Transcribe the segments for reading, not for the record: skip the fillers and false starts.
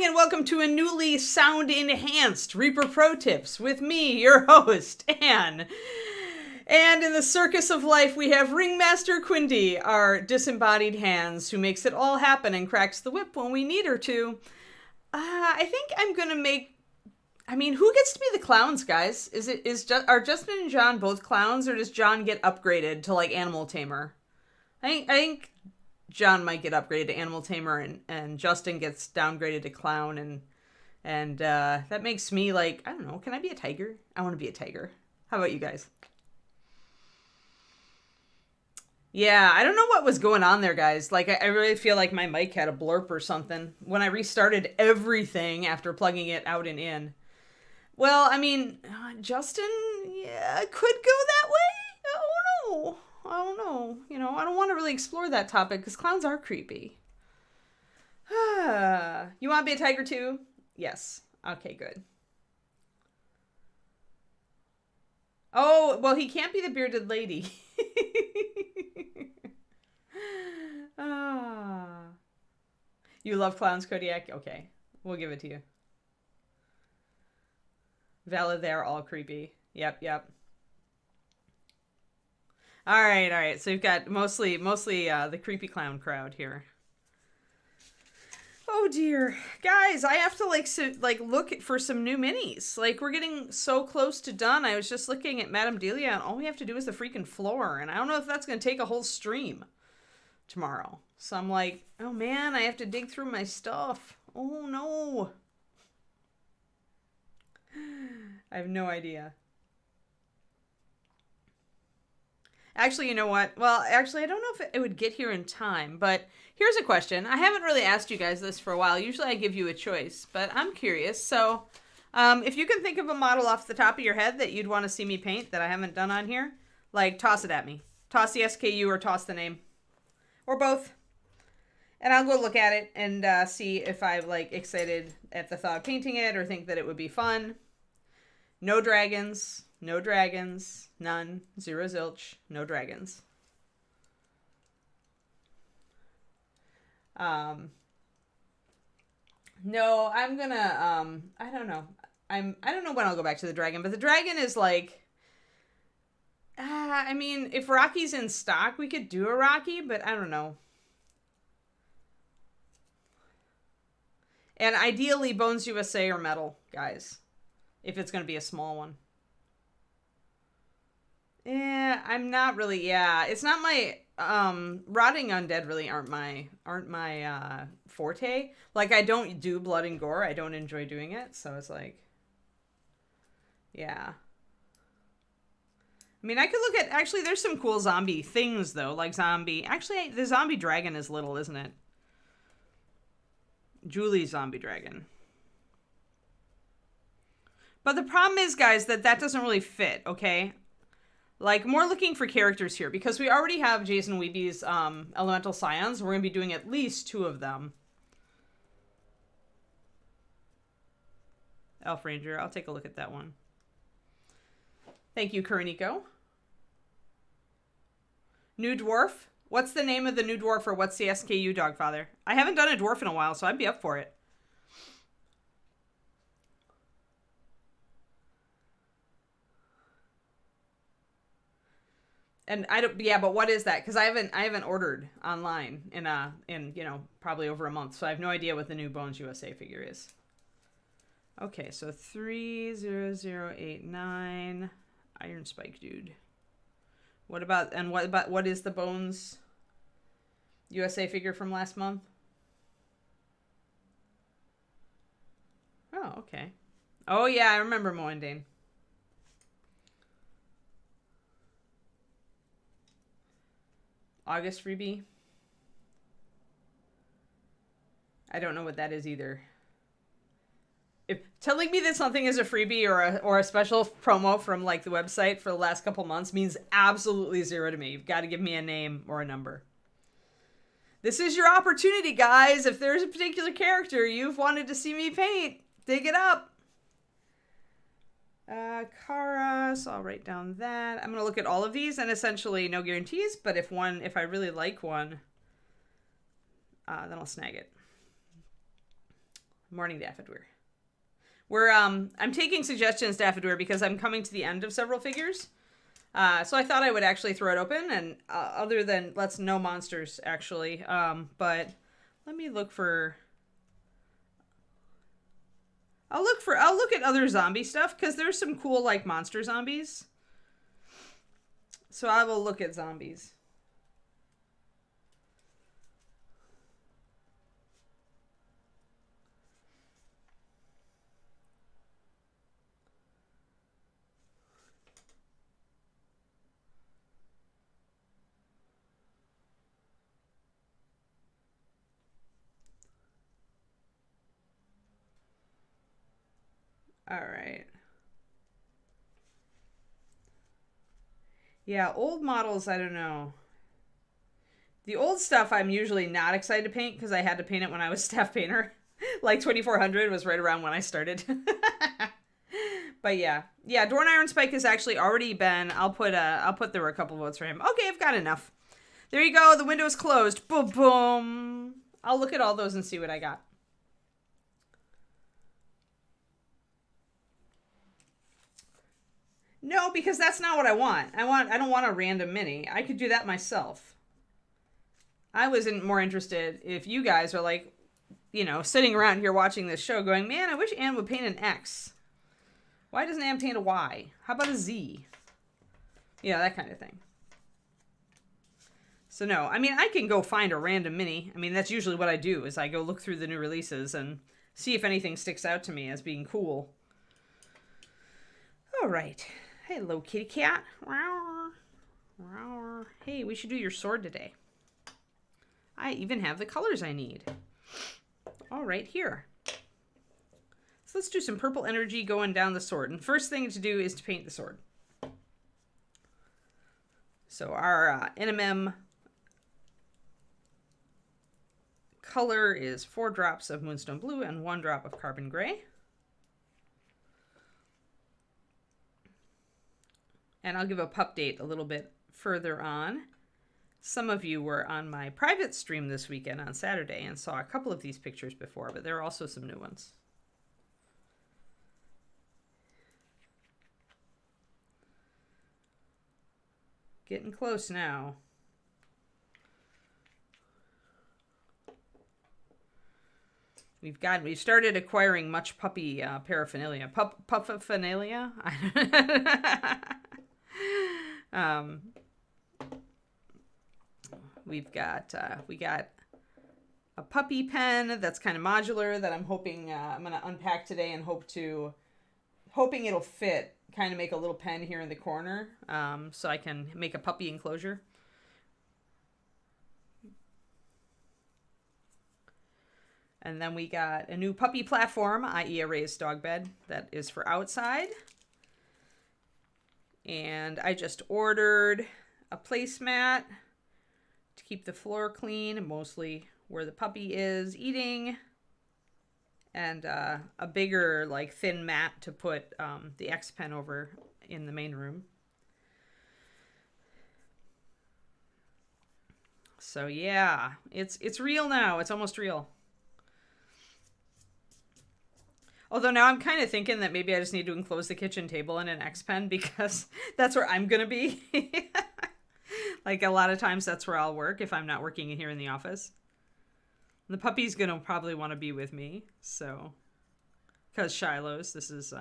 and welcome to a newly sound-enhanced Reaper Pro Tips with me, your host, Anne. And in the circus of life, we have Ringmaster Quindy, our disembodied hands, who makes it all happen and cracks the whip when we need her to. I think I'm gonna make... who gets to be the clowns, guys? Are Justin and John both clowns, or does John get upgraded to, like, Animal Tamer? I think John might get upgraded to Animal Tamer, and Justin gets downgraded to Clown, and that makes me, like, I don't know, can I be a tiger? I want to be a tiger. How about you guys? Yeah, I don't know what was going on there, guys. Like, I really feel like my mic had a blurp or something when I restarted everything after plugging it out and in. Well, Justin, yeah, could go that way? Oh, no. I don't know. I don't want to really explore that topic because clowns are creepy. You want to be a tiger too? Yes. Okay, good. Oh, well, he can't be the bearded lady. You love clowns, Kodiak? Okay, we'll give it to you. Valid, they're all creepy. Yep. All right. So we've got mostly the creepy clown crowd here. Oh dear, guys, I have to look for some new minis. Like, we're getting so close to done. I was just looking at Madame Delia, and all we have to do is the freaking floor, and I don't know if that's gonna take a whole stream tomorrow. So I'm like, oh man, I have to dig through my stuff. Oh no. I have no idea. Actually, you know what? Well, actually, I don't know if it would get here in time, but here's a question. I haven't really asked you guys this for a while. Usually I give you a choice, but I'm curious. So, if you can think of a model off the top of your head that you'd want to see me paint that I haven't done on here, like, toss it at me. Toss the SKU or toss the name. Or both. And I'll go look at it and see if I'm, like, excited at the thought of painting it or think that it would be fun. No dragons. No dragons. None. Zero zilch. No dragons. No, I'm gonna, I don't know. I don't know when I'll go back to the dragon, but the dragon is like, if Rocky's in stock, we could do a Rocky, but I don't know. And ideally, Bones USA or metal, guys, if it's going to be a small one. Yeah, I'm not really, it's not my, rotting undead really aren't my forte. Like, I don't do blood and gore. I don't enjoy doing it. So it's like, yeah. I could look at, actually, there's some cool zombie things though, like actually, the zombie dragon is little, isn't it? Julie's zombie dragon. But the problem is, guys, that doesn't really fit, okay? Like, more looking for characters here, because we already have Jason Weeby's Elemental Scions. We're going to be doing at least 2 of them. Elf Ranger, I'll take a look at that one. Thank you, Kuroniko. New Dwarf? What's the name of the new dwarf, or what's the SKU, Dogfather? I haven't done a dwarf in a while, so I'd be up for it. And I don't, yeah, but what is that? Because I haven't ordered online in probably over a month, so I have no idea what the new Bones USA figure is. Okay, so 30089 Iron Spike dude. What is the Bones USA figure from last month? Oh, okay. Oh yeah, I remember Moindane. August freebie. I don't know what that is either. If telling me that something is a freebie or a special promo from, like, the website for the last couple months means absolutely zero to me. You've got to give me a name or a number. This is your opportunity, guys. If there's a particular character you've wanted to see me paint, dig it up. Kara, so I'll write down that. I'm going to look at all of these, and essentially no guarantees, but if I really like one, then I'll snag it. Morning, Daffodweir. I'm taking suggestions, Daffodweir, because I'm coming to the end of several figures. So I thought I would actually throw it open, and other than no monsters actually. But let me look for. I'll look at other zombie stuff because there's some cool like monster zombies. So I will look at zombies. All right. Yeah, old models, I don't know. The old stuff I'm usually not excited to paint because I had to paint it when I was staff painter. Like 2400 was right around when I started. But yeah. Yeah, Dorn Iron Spike has actually already been, I'll put there were a couple votes for him. Okay, I've got enough. There you go, the window is closed. Boom, boom. I'll look at all those and see what I got. No, because that's not what I want. I don't want a random mini. I could do that myself. I wasn't more interested if you guys are like, you know, sitting around here watching this show going, man, I wish Anne would paint an X. Why doesn't Anne paint a Y? How about a Z? Yeah, that kind of thing. So no, I mean, I can go find a random mini. I mean, that's usually what I do is I go look through the new releases and see if anything sticks out to me as being cool. All right. Hello, kitty cat. Hey, we should do your sword today. I even have the colors I need. All right, here. So let's do some purple energy going down the sword. And first thing to do is to paint the sword. So our NMM color is 4 drops of Moonstone Blue and 1 drop of Carbon Gray. And I'll give a pup date a little bit further on. Some of you were on my private stream this weekend on Saturday and saw a couple of these pictures before, but there are also some new ones. Getting close now. We've started acquiring much puppy paraphernalia. Puppaphernalia? We got a puppy pen that's kind of modular that I'm hoping I'm gonna unpack today and hoping it'll fit. Kind of make a little pen here in the corner, so I can make a puppy enclosure. And then we got a new puppy platform, i.e. a raised dog bed that is for outside. And I just ordered a placemat to keep the floor clean, mostly where the puppy is eating. And a bigger, like, thin mat to put the X pen over in the main room. So yeah, it's real now. It's almost real. Although now I'm kind of thinking that maybe I just need to enclose the kitchen table in an X pen because that's where I'm going to be. Like a lot of times that's where I'll work if I'm not working here in the office. The puppy's going to probably want to be with me. So, because Shiloh's, this is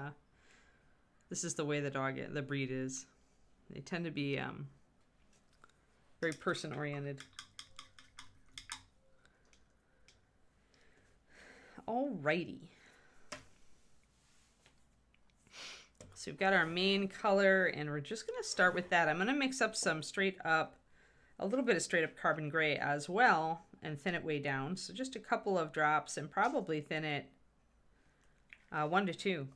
the way the breed is. They tend to be very person oriented. Alrighty. So we've got our main color, and we're just going to start with that. I'm going to mix up a little bit of straight up Carbon Gray as well, and thin it way down. So just a couple of drops, and probably thin it 1 to 2.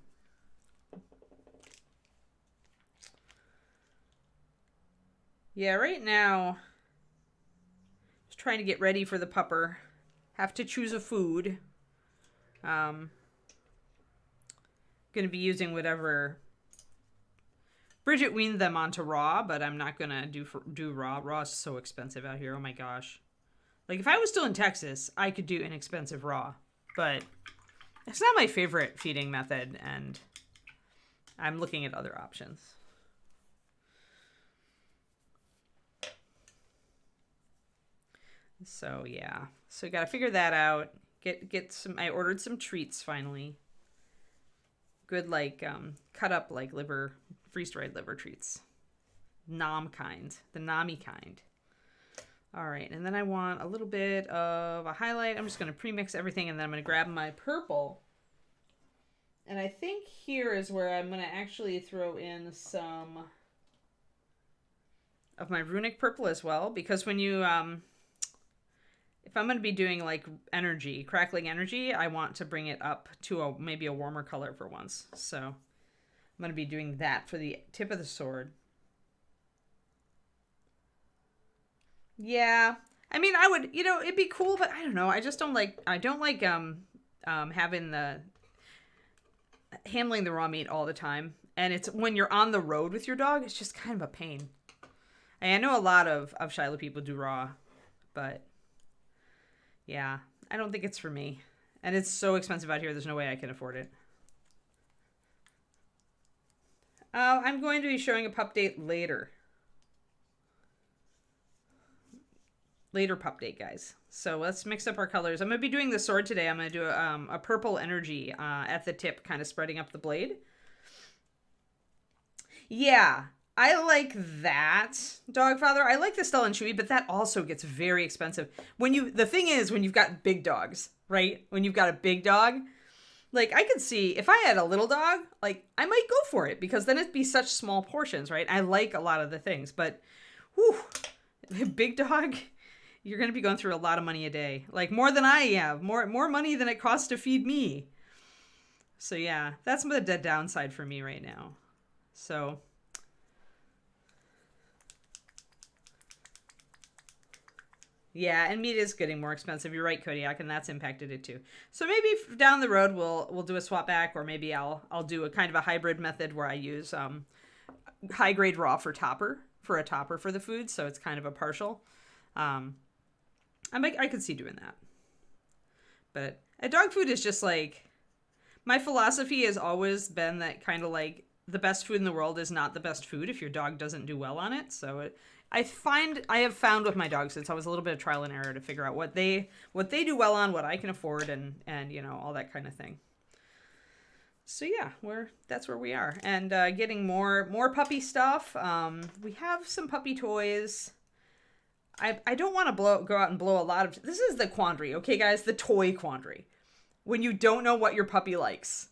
Yeah, right now, just trying to get ready for the pupper. Have to choose a food. Going to be using whatever. Bridget weaned them onto raw, but I'm not going to do raw. Raw is so expensive out here. Oh my gosh. Like if I was still in Texas, I could do inexpensive raw, but It's not my favorite feeding method, and I'm looking at other options. So yeah, so got to figure that out. Get some. I ordered some treats finally. Good, like cut up like liver, freeze dried liver treats, nom kind, the nami kind. All right, and then I want a little bit of a highlight. I'm just gonna pre-mix everything, and then I'm gonna grab my purple. And I think here is where I'm gonna actually throw in some of my runic purple as well, because when you if I'm going to be doing like energy, crackling energy, I want to bring it up to maybe a warmer color for once. So I'm going to be doing that for the tip of the sword. Yeah. I mean, I would, it'd be cool, but I don't know. I don't like having handling the raw meat all the time. And it's when you're on the road with your dog, it's just kind of a pain. And I know a lot of Shiloh people do raw, but yeah, I don't think it's for me. And it's so expensive out here, there's no way I can afford it. I'm going to be showing a pup date later. Later pup date, guys. So let's mix up our colors. I'm going to be doing the sword today. I'm going to do a purple energy at the tip, kind of spreading up the blade. Yeah, I like that, Dogfather. I like the Stella and Chewy, but that also gets very expensive. The thing is, when you've got big dogs, right? When you've got a big dog, like I could see if I had a little dog, like I might go for it because then it'd be such small portions, right? I like a lot of the things, but whew, big dog, you're going to be going through a lot of money a day. Like more than I have, more money than it costs to feed me. So yeah, that's the dead downside for me right now. So yeah, and meat is getting more expensive. You're right, Kodiak, and that's impacted it too. So maybe down the road we'll do a swap back, or maybe I'll do a kind of a hybrid method where I use high grade raw for a topper for the food, so it's kind of a partial. I could see doing that. But dog food is just like, my philosophy has always been that kind of like the best food in the world is not the best food if your dog doesn't do well on it. So I have found with my dogs, it's always a little bit of trial and error to figure out what they do well on, what I can afford, and all that kind of thing. So yeah, that's where we are, and getting more puppy stuff. We have some puppy toys. I don't want to go out and blow a lot of. This is the quandary, okay, guys, the toy quandary. When you don't know what your puppy likes.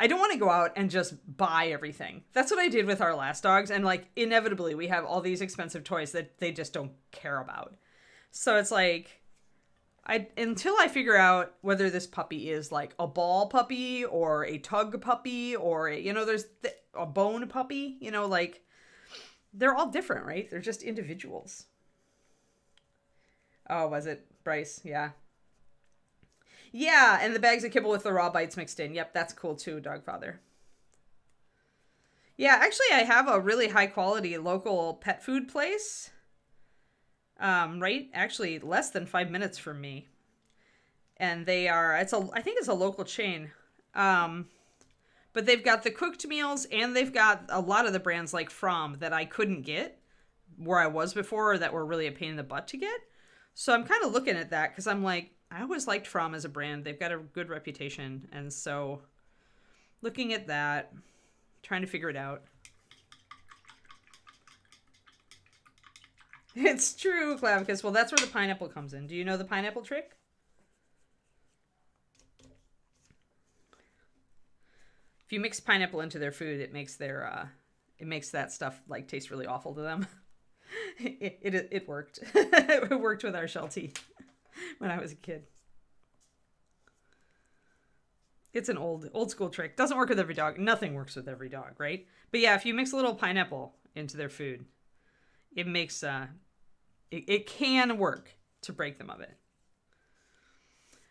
I don't want to go out and just buy everything. That's what I did with our last dogs. And like inevitably we have all these expensive toys that they just don't care about. So it's like, until I figure out whether this puppy is like a ball puppy or a tug puppy or, there's a bone puppy, like they're all different, right? They're just individuals. Oh, was it Bryce? Yeah. Yeah, and the bags of kibble with the raw bites mixed in. Yep, that's cool too, Dogfather. Yeah, actually, I have a really high quality local pet food place. Right? Actually, less than 5 minutes from me. And I think it's a local chain. But they've got the cooked meals, and they've got a lot of the brands like From that I couldn't get where I was before, or that were really a pain in the butt to get. So I'm kind of looking at that because I'm like, I always liked From as a brand. They've got a good reputation. And so looking at that, trying to figure it out. It's true, Clavicus. Well, that's where the pineapple comes in. Do you know the pineapple trick? If you mix pineapple into their food, it makes that stuff like taste really awful to them. It worked. It worked with our Sheltie when I was a kid. It's an old school trick. Doesn't work with every dog. Nothing works with every dog, right? But yeah, if you mix a little pineapple into their food, it makes it can work to break them of it.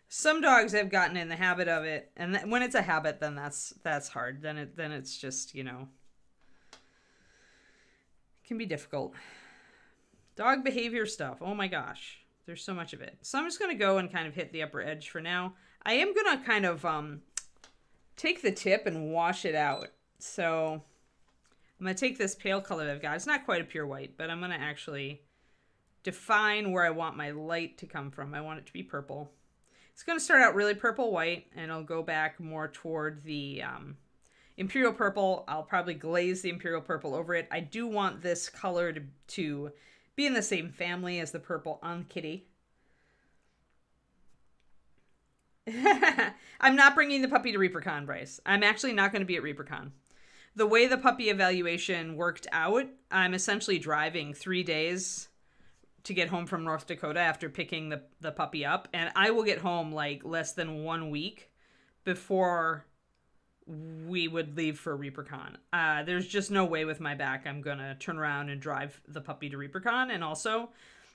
Some dogs have gotten in the habit of it, and when it's a habit, then that's hard. Then it's just, it can be difficult. Dog behavior stuff. Oh my gosh. There's so much of it. So I'm just going to go and kind of hit the upper edge for now. I am gonna kind of take the tip and wash it out. So I'm gonna take this pale color that I've got. It's not quite a pure white, but I'm gonna actually define where I want my light to come from. I want it to be purple. It's gonna start out really purple white, and I'll go back more toward the imperial purple. I'll probably glaze the imperial purple over it. I do want this color to be in the same family as the purple on Kitty. I'm not bringing the puppy to ReaperCon, Bryce. I'm actually not going to be at ReaperCon. The way the puppy evaluation worked out, I'm essentially driving 3 days to get home from North Dakota after picking the puppy up. And I will get home like less than 1 week before we would leave for ReaperCon. There's just no way with my back I'm going to turn around and drive the puppy to ReaperCon. And also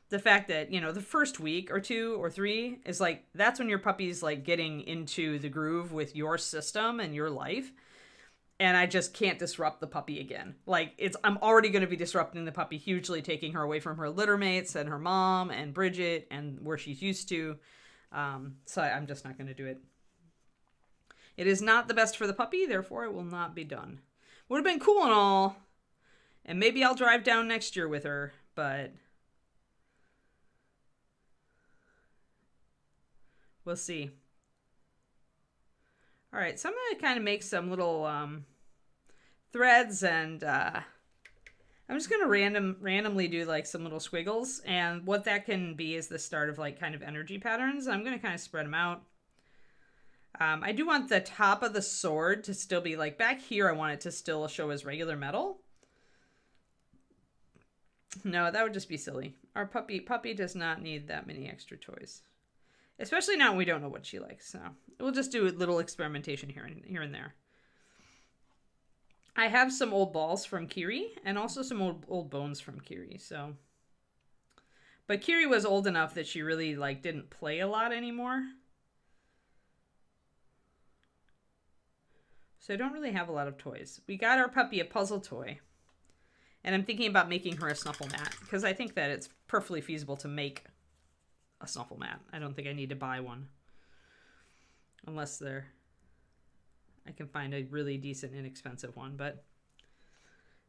the fact that, you know, the first week or 2 or 3 is like, that's when your puppy's like getting into the groove with your system and your life. And I just can't disrupt the puppy again. Like, I'm already going to be disrupting the puppy hugely, taking her away from her litter mates and her mom and Bridget and where she's used to. So I'm just not going to do it. It is not the best for the puppy, therefore it will not be done. Would have been cool and all. And maybe I'll drive down next year with her, but we'll see. All right, so I'm going to kind of make some little threads, and I'm just going to randomly do like some little squiggles. And what that can be is the start of like kind of energy patterns. I'm going to kind of spread them out. I do want the top of the sword to still be like back here. I want it to still show as regular metal. No, that would just be silly. Our puppy does not need that many extra toys. Especially now we don't know what she likes. So we'll just do a little experimentation here and there. I have some old balls from Kiri and also some old bones from Kiri. So, but Kiri was old enough that she really like didn't play a lot anymore. So I don't really have a lot of toys. We got our puppy a puzzle toy. And I'm thinking about making her a snuffle mat because I think that it's perfectly feasible to make a snuffle mat. I don't think I need to buy one. Unless I can find a really decent, inexpensive one. But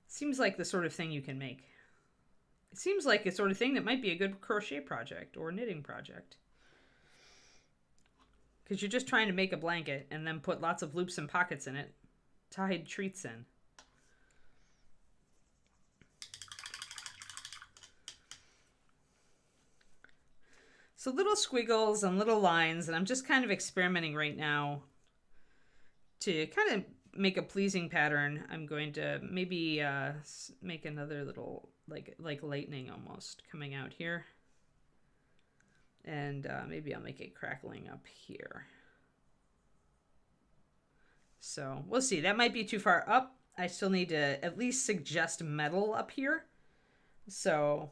it seems like the sort of thing you can make. It seems like a sort of thing that might be a good crochet project or knitting project. Because you're just trying to make a blanket and then put lots of loops and pockets in it to hide treats in. So little squiggles and little lines, and I'm just kind of experimenting right now to kind of make a pleasing pattern. I'm going to maybe make another little, like lightning almost coming out here. And maybe I'll make it crackling up here. So we'll see. That might be too far up. I still need to at least suggest metal up here. So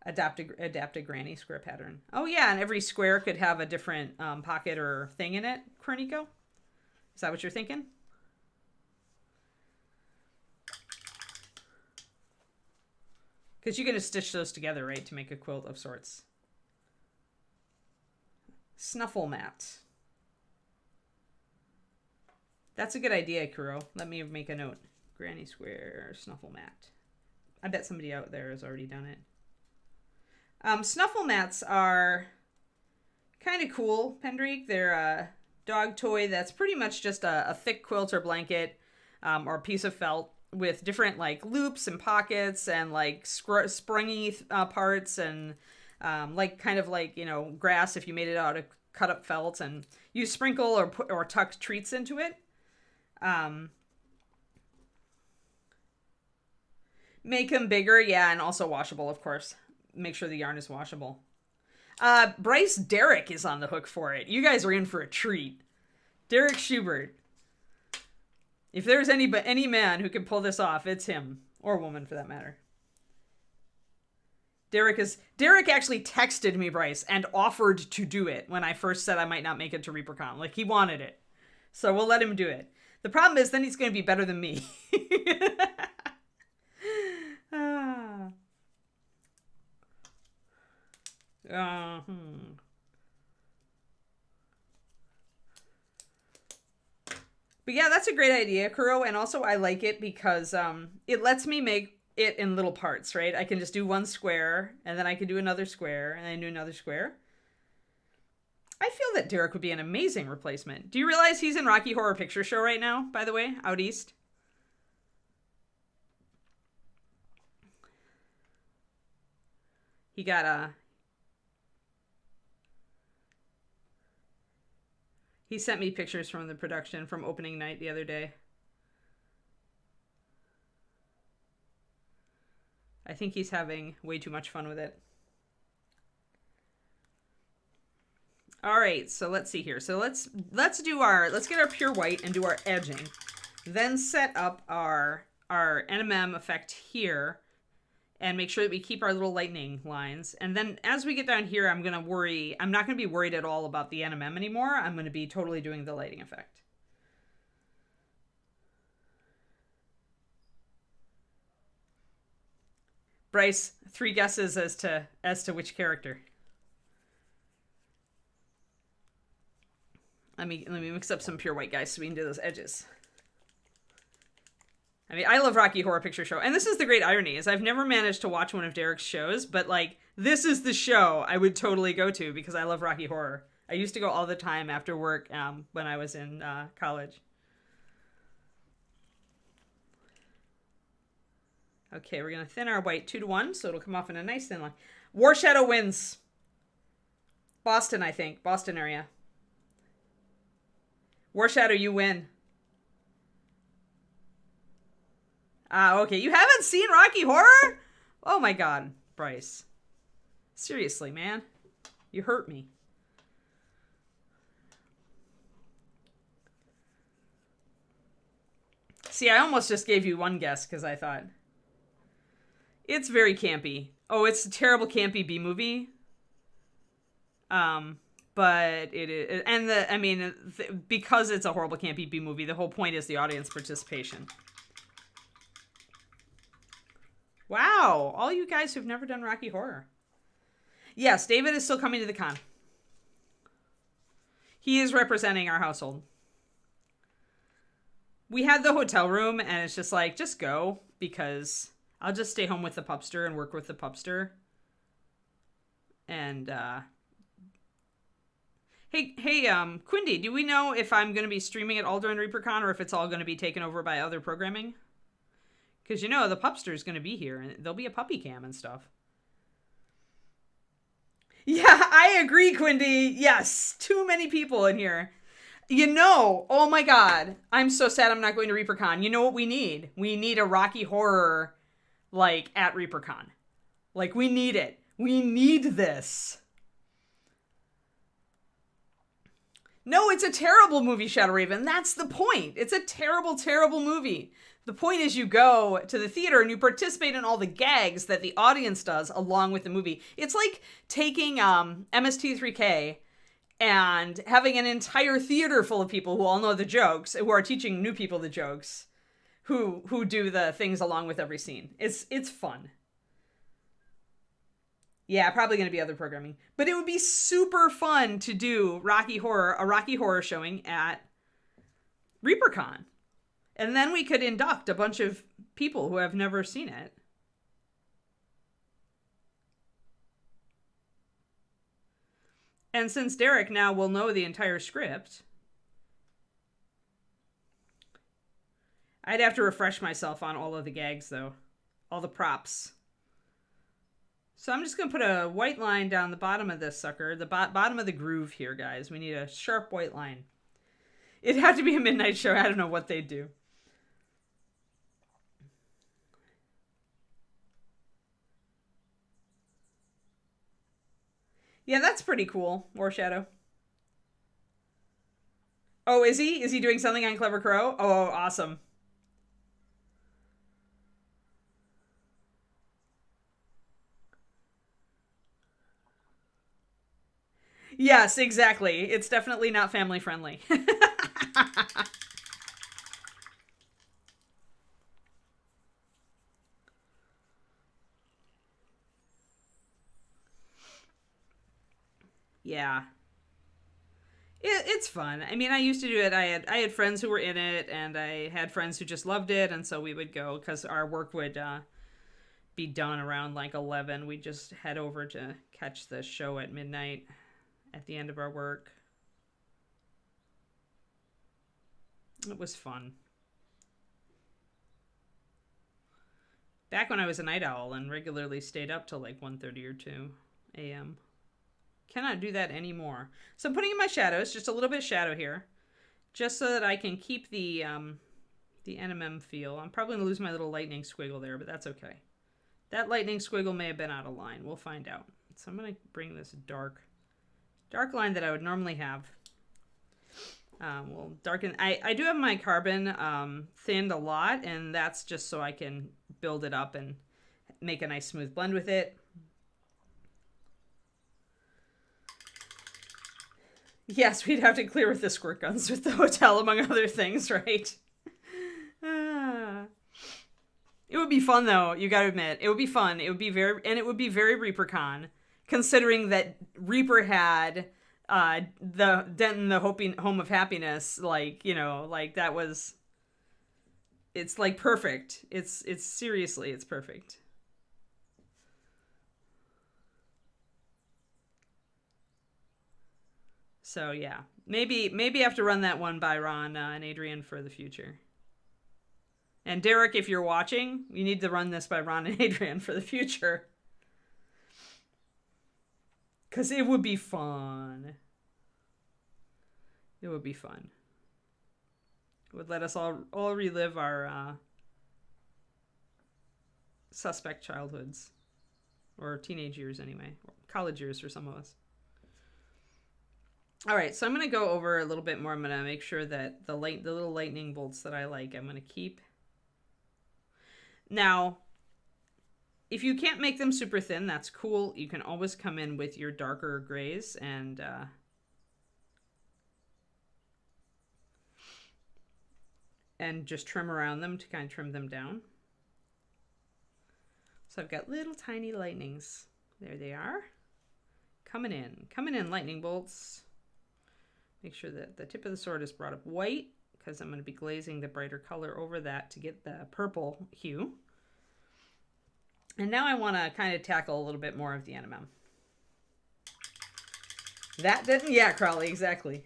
adapt a granny square pattern. Oh yeah, and every square could have a different pocket or thing in it, Cornico? Is that what you're thinking? Because you're going to stitch those together, right, to make a quilt of sorts. Snuffle mat. That's a good idea, Kuro. Let me make a note. Granny square snuffle mat. I bet somebody out there has already done it. Snuffle mats are kind of cool, Pendreek. They're a dog toy that's pretty much just a thick quilt or blanket or a piece of felt with different like loops and pockets and like springy parts and like kind of like, you know, grass if you made it out of cut up felt, and you sprinkle or tuck treats into it. Make them bigger, yeah, and also washable, of course. Make sure the yarn is washable. Bryce Derrick is on the hook for it. You guys are in for a treat. Derek Schubert. If there's any man who can pull this off, it's him. Or woman, for that matter. Derek actually texted me, Bryce, and offered to do it when I first said I might not make it to ReaperCon. Like, he wanted it. So we'll let him do it. The problem is then he's going to be better than me. But yeah, that's a great idea, Kuro. And also, I like it because it lets me make it in little parts, right? I can just do one square, and then I can do another square, and then do another square. I feel that Derek would be an amazing replacement. Do you realize he's in Rocky Horror Picture Show right now, by the way, out east? He got a... He sent me pictures from the production from opening night the other day. I think he's having way too much fun with it. All right, so let's see here. So let's get our pure white and do our edging. Then set up our NMM effect here and make sure that we keep our little lightning lines. And then as we get down here, I'm not going to be worried at all about the NMM anymore. I'm going to be totally doing the lighting effect. Bryce, 3 guesses as to which character. Let me mix up some pure white, guys, so we can do those edges. I mean, I love Rocky Horror Picture Show. And this is the great irony, is I've never managed to watch one of Derek's shows, but, like, this is the show I would totally go to because I love Rocky Horror. I used to go all the time after work when I was in college. Okay, we're going to thin our white 2-to-1, so it'll come off in a nice thin line. War Shadow wins. Boston, I think. Boston area. War Shadow, you win. Okay. You haven't seen Rocky Horror? Oh my god, Bryce. Seriously, man. You hurt me. See, I almost just gave you one guess because I thought... It's very campy. Oh, it's a terrible campy B-movie. But it is... And because it's a horrible campy B-movie, the whole point is the audience participation. Wow, all you guys who've never done Rocky Horror. Yes, David is still coming to the con. He is representing our household. We had the hotel room, and it's just like, just go, because I'll just stay home with the pupster and work with the pupster. And, Hey, Quindy, do we know if I'm going to be streaming it all during ReaperCon, or if it's all going to be taken over by other programming? Because, you know, the pupster's going to be here, and there'll be a puppy cam and stuff. Yeah, I agree, Quindy. Yes, too many people in here. You know, oh my god, I'm so sad I'm not going to ReaperCon. You know what we need? We need a Rocky Horror, like, at ReaperCon. Like, we need it. We need this. No, it's a terrible movie, Shadow Raven. That's the point. It's a terrible, terrible movie. The point is you go to the theater and you participate in all the gags that the audience does along with the movie. It's like taking MST3K and having an entire theater full of people who all know the jokes, who are teaching new people the jokes, who do the things along with every scene. It's fun. Yeah, probably going to be other programming. But it would be super fun to do a Rocky Horror showing at ReaperCon. And then we could induct a bunch of people who have never seen it. And since Derek now will know the entire script, I'd have to refresh myself on all of the gags, though. All the props. So I'm just going to put a white line down the bottom of this sucker. The bottom of the groove here, guys. We need a sharp white line. It'd have to be a midnight show. I don't know what they'd do. Yeah, that's pretty cool. War Shadow. Oh, is he? Is he doing something on Clever Crow? Oh, awesome. Yes, exactly. It's definitely not family friendly. Yeah. It's fun. I mean, I used to do it. I had friends who were in it, and I had friends who just loved it, and so we would go because our work would be done around like 11. We'd just head over to catch the show at midnight at the end of our work. It was fun. Back when I was a night owl and regularly stayed up till like 1:30 or 2 a.m. Cannot do that anymore. So I'm putting in my shadows, just a little bit of shadow here, just so that I can keep the NMM feel. I'm probably going to lose my little lightning squiggle there, but that's okay. That lightning squiggle may have been out of line. We'll find out. So I'm going to bring this dark line that I would normally have. We'll darken. I do have my carbon thinned a lot, and that's just so I can build it up and make a nice smooth blend with it. Yes, we'd have to clear with the squirt guns with the hotel, among other things, right? It would be fun, though. You gotta admit, it would be fun. It would be very ReaperCon, considering that Reaper had the Denton, the home of happiness. Like, you know, like that was. It's like perfect. It's seriously, it's perfect. So yeah, maybe I have to run that one by Ron and Adrian for the future. And Derek, if you're watching, you need to run this by Ron and Adrian for the future. Because it would be fun. It would be fun. It would let us all relive our suspect childhoods. Or teenage years anyway. Or college years for some of us. All right, so I'm going to go over a little bit more. I'm going to make sure that the little lightning bolts that I like, I'm going to keep. Now, if you can't make them super thin, that's cool. You can always come in with your darker grays and just trim around them to kind of trim them down. So I've got little tiny lightnings. There they are. Coming in lightning bolts. Make sure that the tip of the sword is brought up white, because I'm going to be glazing the brighter color over that to get the purple hue. And now I want to kind of tackle a little bit more of the NMM. That didn't? Yeah, Crowley, exactly.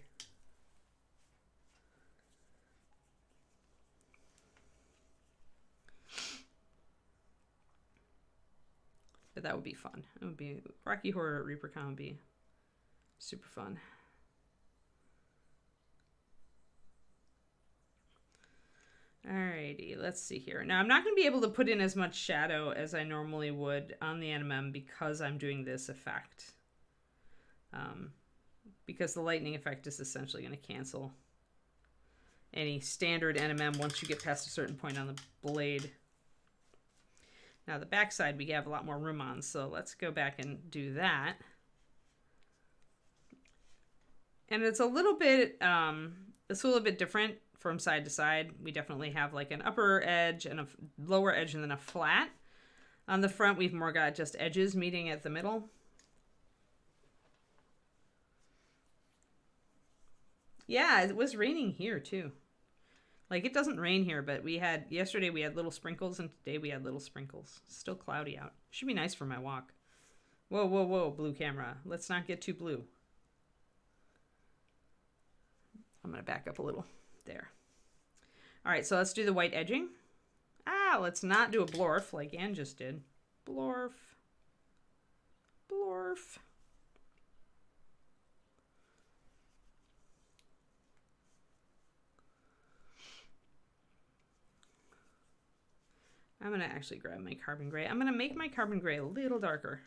But that would be fun. It would be Rocky Horror at ReaperCon would be super fun. Alrighty, let's see here. Now, I'm not going to be able to put in as much shadow as I normally would on the NMM because I'm doing this effect. Because the lightning effect is essentially going to cancel any standard NMM once you get past a certain point on the blade. Now, the backside we have a lot more room on, so let's go back and do that. And it's a little bit different from side to side. We definitely have like an upper edge and a lower edge and then a flat. On the front, we've more got just edges meeting at the middle. Yeah, it was raining here too. Like, it doesn't rain here, but yesterday we had little sprinkles and today we had little sprinkles. Still cloudy out. Should be nice for my walk. Whoa, whoa, whoa, blue camera. Let's not get too blue. I'm going to back up a little. There. All right, so let's do the white edging. Let's not do a blorf like Anne just did. Blorf. Blorf. I'm going to actually grab my carbon gray. I'm going to make my carbon gray a little darker.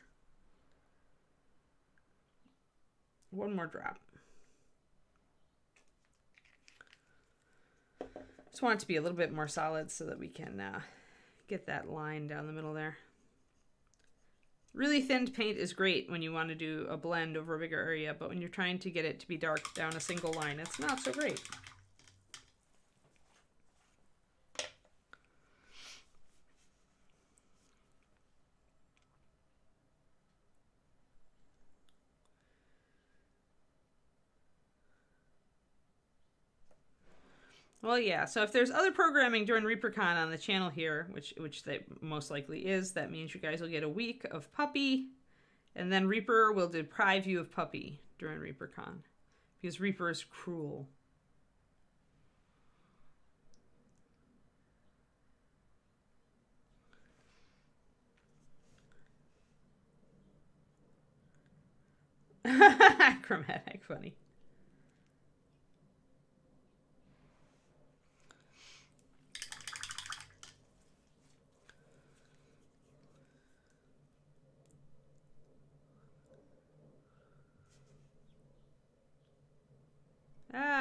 One more drop. Just want it to be a little bit more solid so that we can get that line down the middle there. Really thinned paint is great when you want to do a blend over a bigger area, but when you're trying to get it to be dark down a single line, it's not so great. Well, yeah. So if there's other programming during ReaperCon on the channel here, which they most likely is, that means you guys will get a week of Puppy, and then Reaper will deprive you of Puppy during ReaperCon because Reaper is cruel. Chromatic, funny.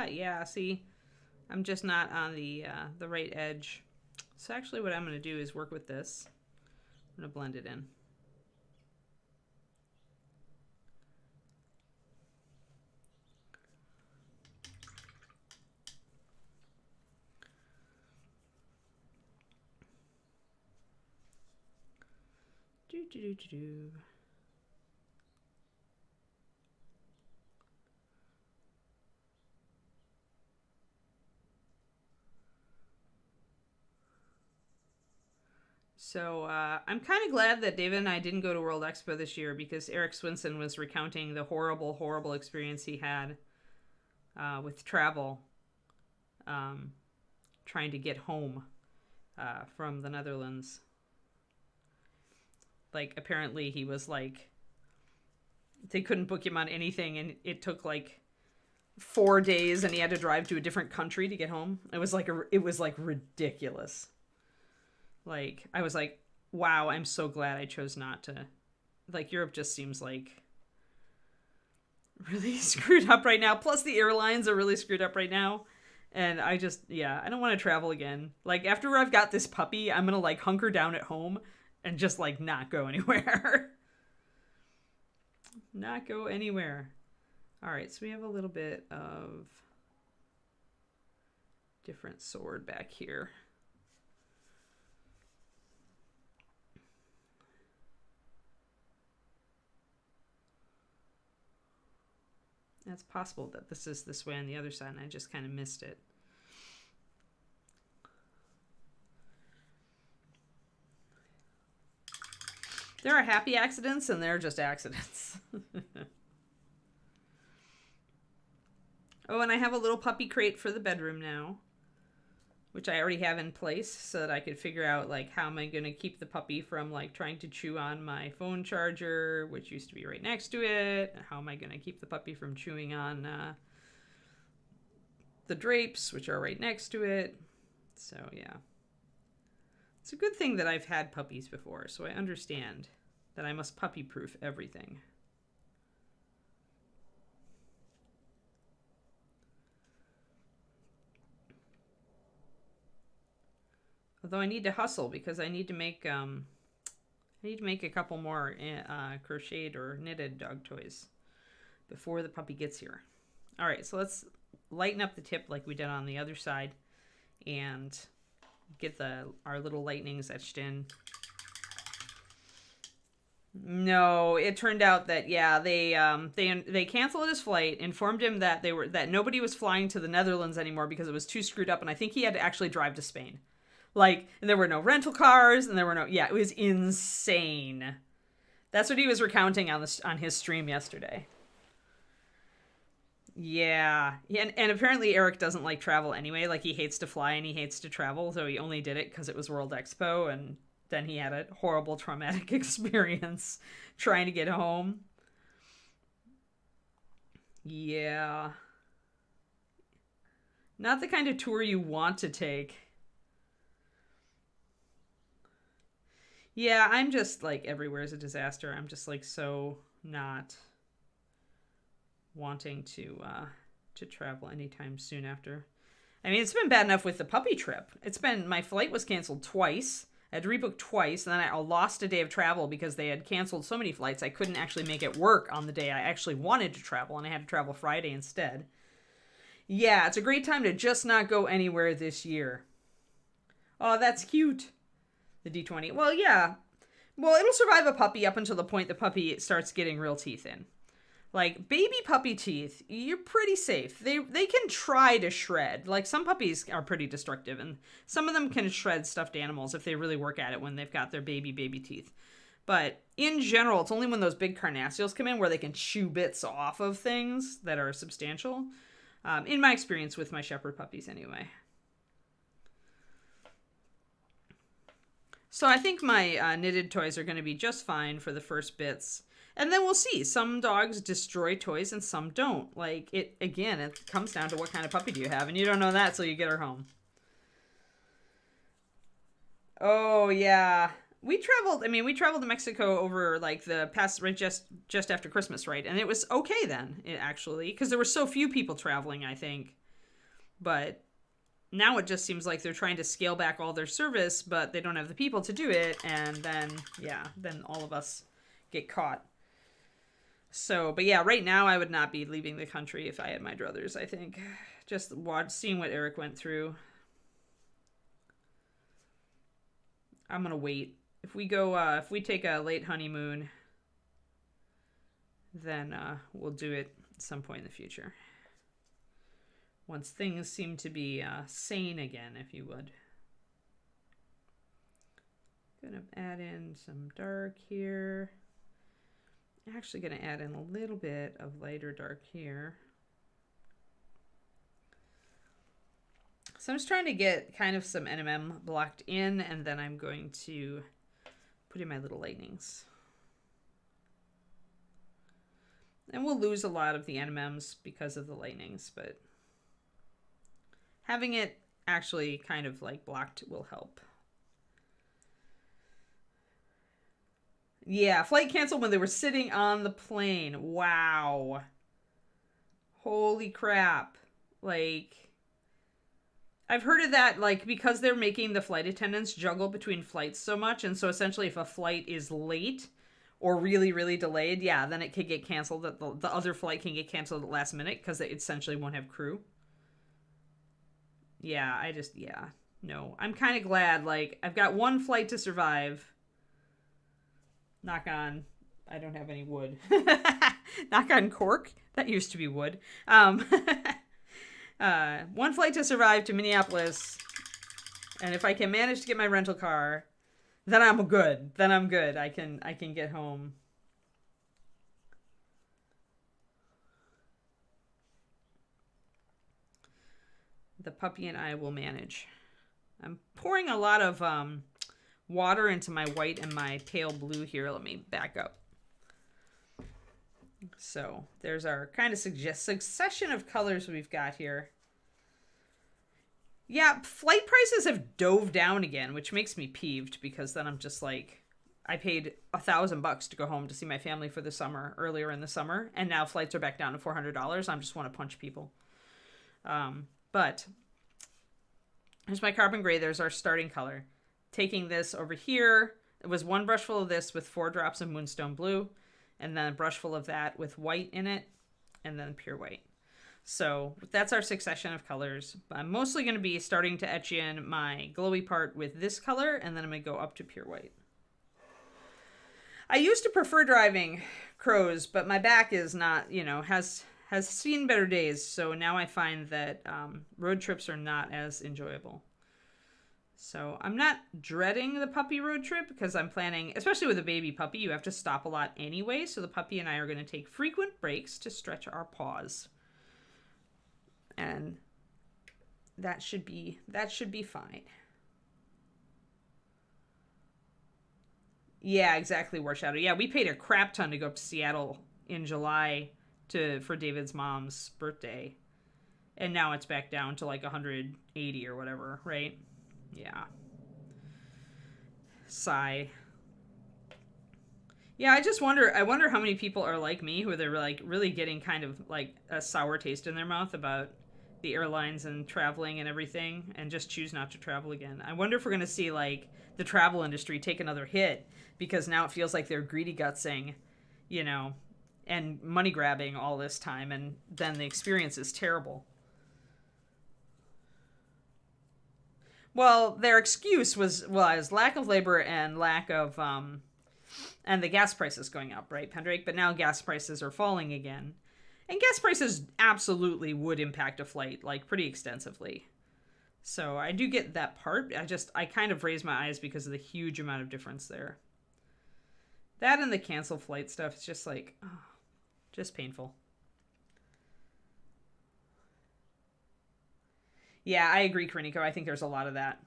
Yeah, see, I'm just not on the right edge. So actually what I'm going to do is work with this. I'm going to blend it in. Do. So I'm kind of glad that David and I didn't go to World Expo this year because Eric Swinson was recounting the horrible, horrible experience he had with travel, trying to get home from the Netherlands. Like, apparently he was like, they couldn't book him on anything, and it took like 4 days, and he had to drive to a different country to get home. It was like ridiculous. Like, I was like, wow, I'm so glad I chose not to. Like, Europe just seems like really screwed up right now. Plus, the airlines are really screwed up right now. And I just, yeah, I don't want to travel again. Like, after I've got this puppy, I'm going to, like, hunker down at home and just, like, not go anywhere. Not go anywhere. All right, so we have a little bit of different sword back here. It's possible that this is this way on the other side, and I just kind of missed it. There are happy accidents, and there are just accidents. Oh, and I have a little puppy crate for the bedroom now, which I already have in place so that I could figure out, like, how am I going to keep the puppy from, like, trying to chew on my phone charger, which used to be right next to it, and how am I going to keep the puppy from chewing on the drapes, which are right next to it. So, yeah. It's a good thing that I've had puppies before, so I understand that I must puppy-proof everything. Although I need to hustle because I need to make a couple more crocheted or knitted dog toys before the puppy gets here. All right, so let's lighten up the tip like we did on the other side and get our little lightnings etched in. No, it turned out that they canceled his flight, informed him that that nobody was flying to the Netherlands anymore because it was too screwed up, and I think he had to actually drive to Spain. Like, and there were no rental cars, and there were it was insane. That's what he was recounting on his stream yesterday. Yeah. And apparently Eric doesn't like travel anyway. Like, he hates to fly and he hates to travel, so he only did it because it was World Expo, and then he had a horrible traumatic experience trying to get home. Yeah. Not the kind of tour you want to take. Yeah, I'm just, like, everywhere is a disaster. I'm just, like, so not wanting to travel anytime soon after. I mean, it's been bad enough with the puppy trip. My flight was canceled twice. I had to rebook twice, and then I lost a day of travel because they had canceled so many flights. I couldn't actually make it work on the day I actually wanted to travel, and I had to travel Friday instead. Yeah, it's a great time to just not go anywhere this year. Oh, that's cute. The D20. Well, yeah. Well, it'll survive a puppy up until the point the puppy starts getting real teeth in. Like, baby puppy teeth, you're pretty safe. They can try to shred. Like, some puppies are pretty destructive, and some of them can shred stuffed animals if they really work at it when they've got their baby teeth. But in general, it's only when those big carnassials come in where they can chew bits off of things that are substantial. In my experience with my shepherd puppies, anyway. So I think my knitted toys are going to be just fine for the first bits. And then we'll see. Some dogs destroy toys and some don't. Like, it comes down to what kind of puppy do you have. And you don't know that till you get her home. Oh, yeah. We traveled to Mexico over, like, the past, right, just after Christmas, right? And it was okay then, actually. Because there were so few people traveling, I think. But now it just seems like they're trying to scale back all their service, but they don't have the people to do it. And then, then all of us get caught. So, but yeah, right now I would not be leaving the country if I had my druthers, I think. Just seeing what Eric went through. I'm going to wait. If we take a late honeymoon, then we'll do it at some point in the future. Once things seem to be sane again, if you would. Gonna add in some dark here. Actually going to add in a little bit of lighter dark here. So I'm just trying to get kind of some NMM blocked in, and then I'm going to put in my little lightnings. And we'll lose a lot of the NMMs because of the lightnings, but having it actually kind of like blocked will help. Yeah, flight canceled when they were sitting on the plane. Wow. Holy crap. Like, I've heard of that, like, because they're making the flight attendants juggle between flights so much, and so essentially if a flight is late or really, really delayed, yeah, then it could get canceled. The other flight can get canceled at the last minute because they essentially won't have crew. Yeah, no. I'm kind of glad, like, I've got one flight to survive. Knock on, I don't have any wood. Knock on cork. That used to be wood. One flight to survive to Minneapolis. And if I can manage to get my rental car, then I'm good. I can get home. The puppy and I will manage. I'm pouring a lot of water into my white and my pale blue here. Let me back up. So there's our kind of succession of colors we've got here. Yeah, flight prices have dove down again, which makes me peeved because then I'm just like, I paid $1,000 to go home to see my family for the summer, earlier in the summer, and now flights are back down to $400. I just want to punch people. But here's my carbon gray. There's our starting color. Taking this over here, it was one brush full of this with 4 drops of Moonstone Blue, and then a brush full of that with white in it, and then pure white. So that's our succession of colors. I'm mostly going to be starting to etch in my glowy part with this color, and then I'm going to go up to pure white. I used to prefer driving crows, but my back is not, has seen better days, so now I find that road trips are not as enjoyable. So I'm not dreading the puppy road trip because I'm planning, especially with a baby puppy, you have to stop a lot anyway. So the puppy and I are going to take frequent breaks to stretch our paws. And that should be fine. Yeah, exactly, War Shadow. Yeah, we paid a crap ton to go up to Seattle in July for David's mom's birthday. And now it's back down to like 180 or whatever, right? Yeah. Sigh. Yeah, I wonder how many people are like me who they're like really getting kind of like a sour taste in their mouth about the airlines and traveling and everything and just choose not to travel again. I wonder if we're going to see like the travel industry take another hit because now it feels like they're greedy gutsing, and money grabbing all this time, and then the experience is terrible. Well, their excuse was lack of labor and lack of And the gas prices going up, right, Pendrake? But now gas prices are falling again. And gas prices absolutely would impact a flight, like, pretty extensively. So I do get that part. I kind of raise my eyes because of the huge amount of difference there. That and the cancel flight stuff, it's just like, oh, just painful. Yeah, I agree, Kariniko. I think there's a lot of that.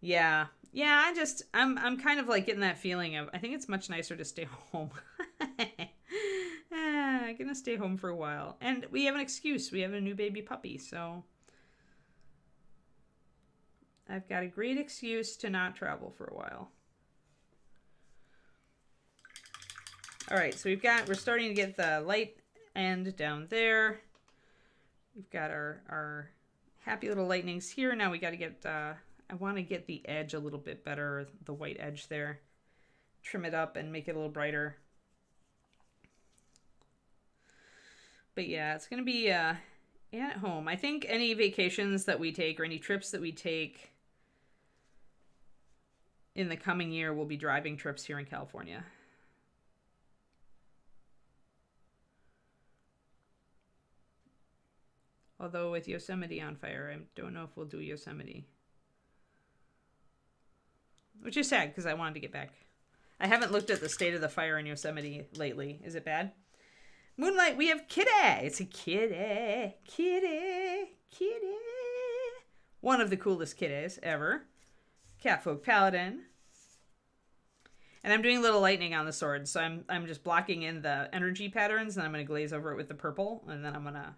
Yeah. Yeah, I'm kind of like getting that feeling of, I think it's much nicer to stay home. I'm gonna stay home for a while. And we have an excuse. We have a new baby puppy, so I've got a great excuse to not travel for a while. All right, so we're starting to get the light end down there. We've got our happy little lightnings here. Now we got to get, I want to get the edge a little bit better, the white edge there. Trim it up and make it a little brighter. But yeah, it's going to be at home. I think any vacations that we take or any trips that we take in the coming year will be driving trips here in California. Although with Yosemite on fire, I don't know if we'll do Yosemite. Which is sad because I wanted to get back. I haven't looked at the state of the fire in Yosemite lately. Is it bad? Moonlight, we have Kitty. It's a kitty. One of the coolest kitties ever. Catfolk Paladin. And I'm doing a little lightning on the sword, so I'm just blocking in the energy patterns, and I'm going to glaze over it with the purple, and then I'm going to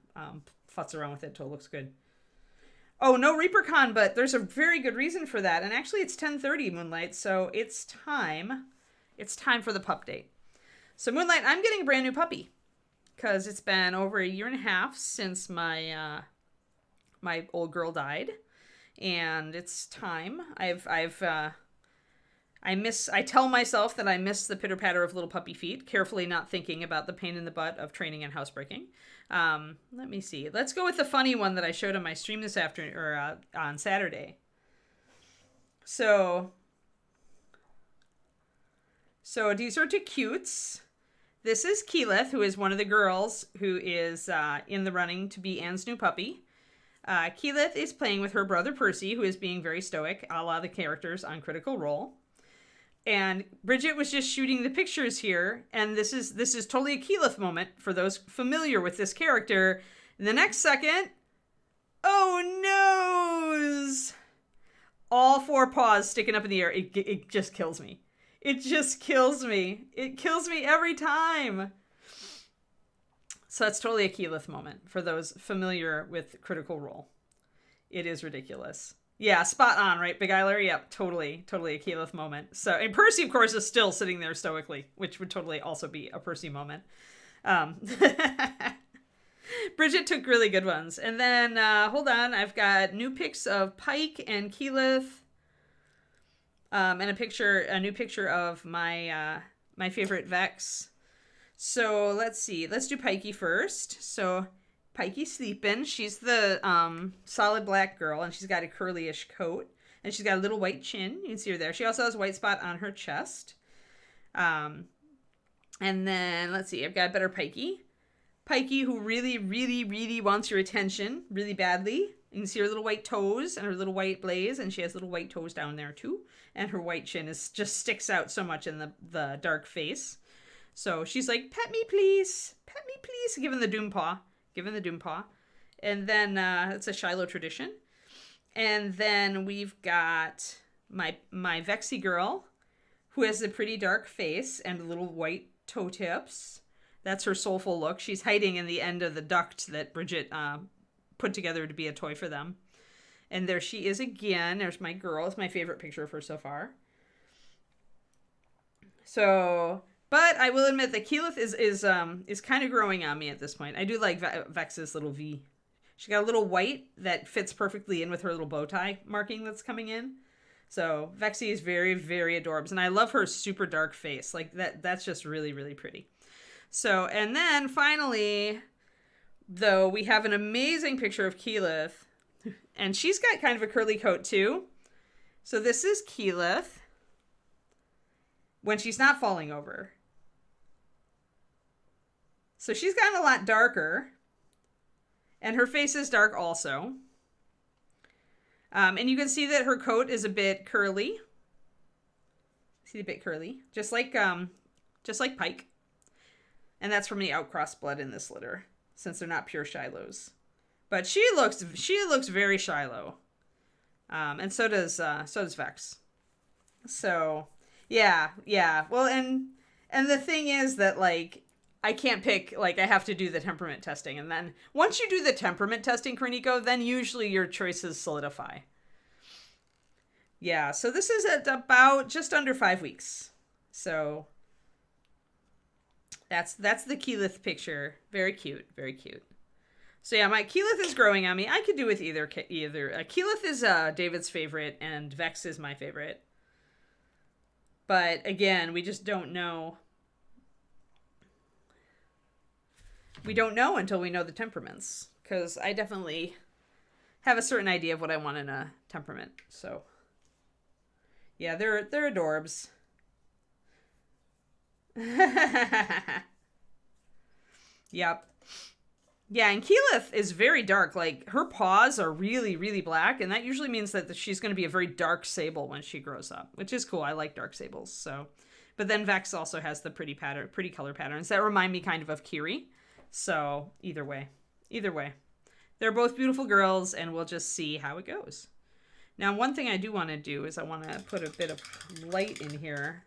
futz around with it till it looks good. Oh, no ReaperCon, but there's a very good reason for that. And actually, it's 10:30, Moonlight, so it's time. It's time for the pup date. So, Moonlight, I'm getting a brand new puppy because it's been over a year and a half since my my old girl died, and it's time. I tell myself that I miss the pitter-patter of little puppy feet, carefully not thinking about the pain in the butt of training and housebreaking. Let me see. Let's go with the funny one that I showed on my stream this afternoon, or on Saturday. So these are two cutes. This is Keyleth, who is one of the girls who is in the running to be Anne's new puppy. Keyleth is playing with her brother Percy, who is being very stoic, a la the characters on Critical Role. And Bridget was just shooting the pictures here, and this is totally a Keyleth moment for those familiar with this character. In the next second, oh noes! All four paws sticking up in the air. It just kills me. It just kills me. It kills me every time. So that's totally a Keyleth moment for those familiar with Critical Role. It is ridiculous. Yeah, spot on, right, Big Eiler? Yep, totally a Keyleth moment. So, and Percy, of course, is still sitting there stoically, which would totally also be a Percy moment. Bridget took really good ones. And then, hold on, I've got new pics of Pike and Keyleth, and a new picture of my my favorite Vex. So let's see, let's do Pikey first. So Pikey's sleeping. She's the solid black girl, and she's got a curly-ish coat, and she's got a little white chin. You can see her there. She also has a white spot on her chest. And then, let's see, I've got a better Pikey. Pikey, who really, really, really wants your attention really badly. You can see her little white toes and her little white blaze, and she has little white toes down there, too. And her white chin just sticks out so much in the dark face. So she's like, pet me, please. Pet me, please. Giving the doom paw. And then it's a Shiloh tradition. And then we've got my Vexy girl, who has a pretty dark face and little white toe tips. That's her soulful look. She's hiding in the end of the duct that Bridget put together to be a toy for them. And there she is again. There's my girl. It's my favorite picture of her so far. So, but I will admit that Keyleth is kind of growing on me at this point. I do like Vex's little V. She got a little white that fits perfectly in with her little bow tie marking that's coming in. So Vexy is very, very adorable. And I love her super dark face. Like that's just really, really pretty. So, and then finally, though, we have an amazing picture of Keyleth. And she's got kind of a curly coat too. So this is Keyleth when she's not falling over. So she's gotten a lot darker. And her face is dark also. And you can see that her coat is a bit curly. See, a bit curly. Just like Pike. And that's from the outcross blood in this litter, since they're not pure Shilohs. But she looks very Shiloh. And so does Vex. So yeah. Well, and the thing is that, like, I can't pick, like, I have to do the temperament testing. And then once you do the temperament testing, Korniko, then usually your choices solidify. Yeah, so this is at about just under 5 weeks. So that's the Keyleth picture. Very cute, very cute. So yeah, my Keyleth is growing on me. I could do with either. Keyleth is David's favorite, and Vex is my favorite. But again, we just don't know. We don't know until we know the temperaments, because I definitely have a certain idea of what I want in a temperament. So yeah, they're adorbs. Yep. Yeah, and Keyleth is very dark. Like, her paws are really, really black, and that usually means that she's going to be a very dark sable when she grows up, which is cool. I like dark sables. So, but then Vex also has the pretty color patterns that remind me kind of Kiri. So either way, they're both beautiful girls, and we'll just see how it goes. Now, one thing I do want to do is I want to put a bit of light in here.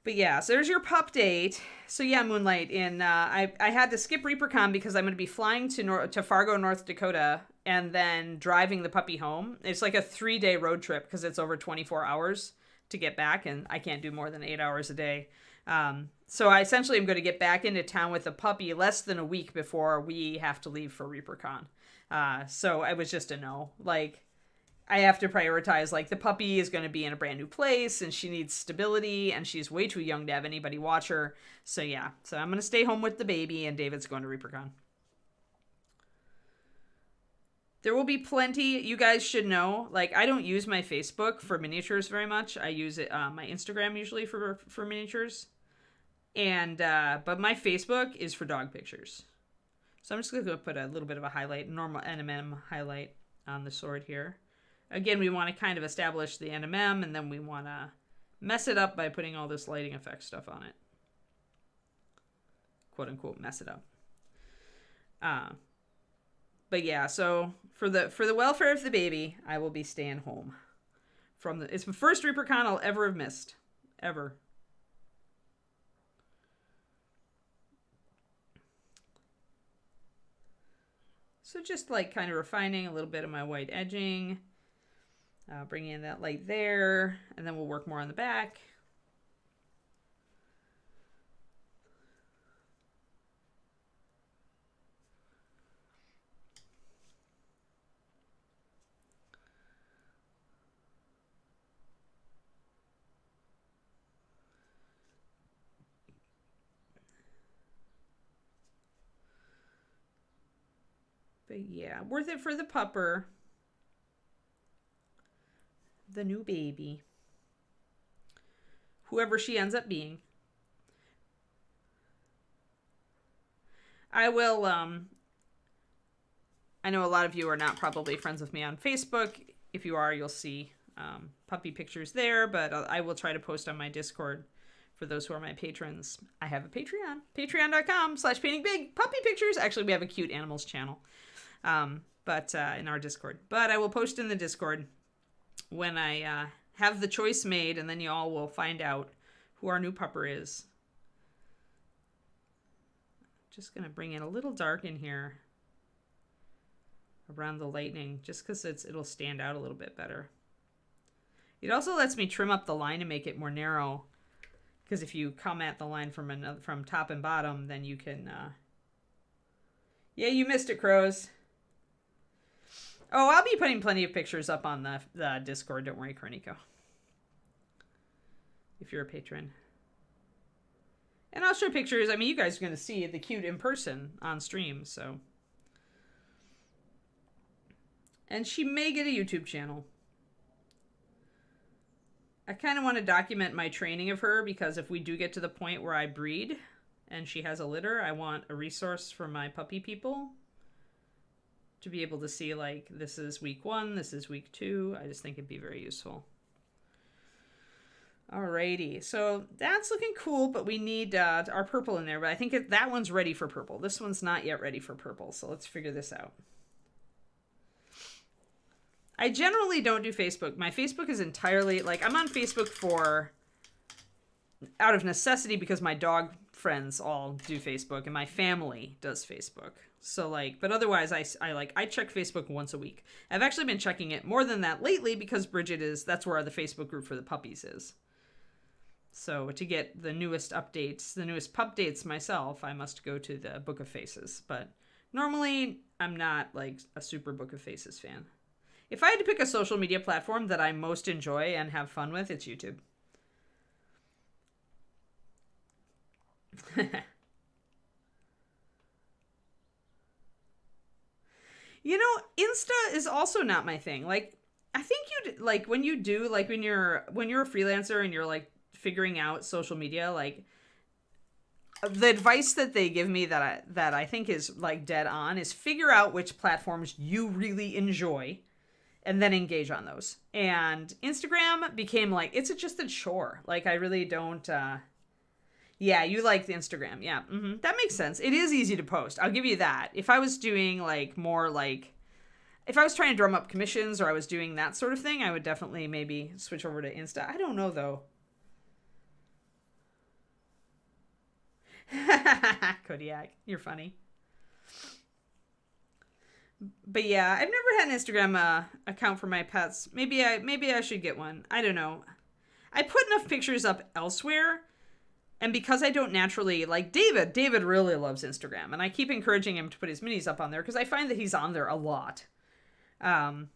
But yeah, so there's your pup date. So yeah, Moonlight. I had to skip ReaperCon because I'm going to be flying to Fargo, North Dakota, and then driving the puppy home. It's like a 3-day road trip because it's over 24 hours to get back, and I can't do more than 8 hours a day. So I essentially am going to get back into town with the puppy less than a week before we have to leave for ReaperCon. So it was just a no. Like, I have to prioritize, like, the puppy is going to be in a brand new place, and she needs stability, and she's way too young to have anybody watch her. So yeah, so I'm going to stay home with the baby, and David's going to ReaperCon. There will be plenty. You guys should know, like, I don't use my Facebook for miniatures very much. I use it my Instagram usually for miniatures. And but my Facebook is for dog pictures. So I'm just going to put a little bit of a highlight, normal NMM highlight on the sword here. Again, we want to kind of establish the NMM, and then we want to mess it up by putting all this lighting effect stuff on it. Quote unquote, mess it up. But yeah, so for the welfare of the baby, I will be staying home. It's the first ReaperCon I'll ever have missed. Ever. So just like kind of refining a little bit of my white edging. Bringing in that light there, and then we'll work more on the back. But yeah, worth it for the pupper. The new baby. Whoever she ends up being. I will, I know a lot of you are not probably friends with me on Facebook. If you are, you'll see puppy pictures there, but I will try to post on my Discord for those who are my patrons. I have a Patreon, patreon.com/paintingbig puppy pictures. Actually, we have a cute animals channel, but in our Discord. But I will post in the Discord when I have the choice made, and then y'all will find out who our new pupper is. Just going to bring in a little dark in here around the lightning, just because it'll stand out a little bit better. It also lets me trim up the line and make it more narrow, because if you come at the line from top and bottom, then you can... Yeah, you missed it, crows. Oh, I'll be putting plenty of pictures up on the Discord. Don't worry, Korniko. If you're a patron. And I'll show pictures. I mean, you guys are going to see the cute in person on stream, so. And she may get a YouTube channel. I kind of want to document my training of her, because if we do get to the point where I breed and she has a litter, I want a resource for my puppy people to be able to see, like, this is week 1, this is week 2. I just think it'd be very useful. Alrighty, so that's looking cool, but we need our purple in there. But I think that one's ready for purple. This one's not yet ready for purple, so let's figure this out. I generally don't do Facebook. My Facebook is entirely, like, I'm on Facebook out of necessity, because my dog friends all do Facebook and my family does Facebook. So, like, but otherwise I check Facebook once a week. I've actually been checking it more than that lately, because that's where the Facebook group for the puppies is. So to get the newest updates, the newest pup dates myself, I must go to the Book of Faces. But normally I'm not, like, a super Book of Faces fan. If I had to pick a social media platform that I most enjoy and have fun with, it's YouTube. You know, Insta is also not my thing. Like, I think when you're a freelancer and you're, like, figuring out social media, like, the advice that they give me that I think is, like, dead on is figure out which platforms you really enjoy and then engage on those. And Instagram became, like, it's just a chore. Like, I really don't, yeah, you like the Instagram. Yeah, that makes sense. It is easy to post. I'll give you that. If I was doing, like, more, like, if I was trying to drum up commissions or I was doing that sort of thing, I would definitely maybe switch over to Insta. I don't know, though. Kodiak, you're funny. But yeah, I've never had an Instagram account for my pets. Maybe I should get one. I don't know. I put enough pictures up elsewhere, and because I don't naturally, like, David really loves Instagram, and I keep encouraging him to put his minis up on there because I find that he's on there a lot. And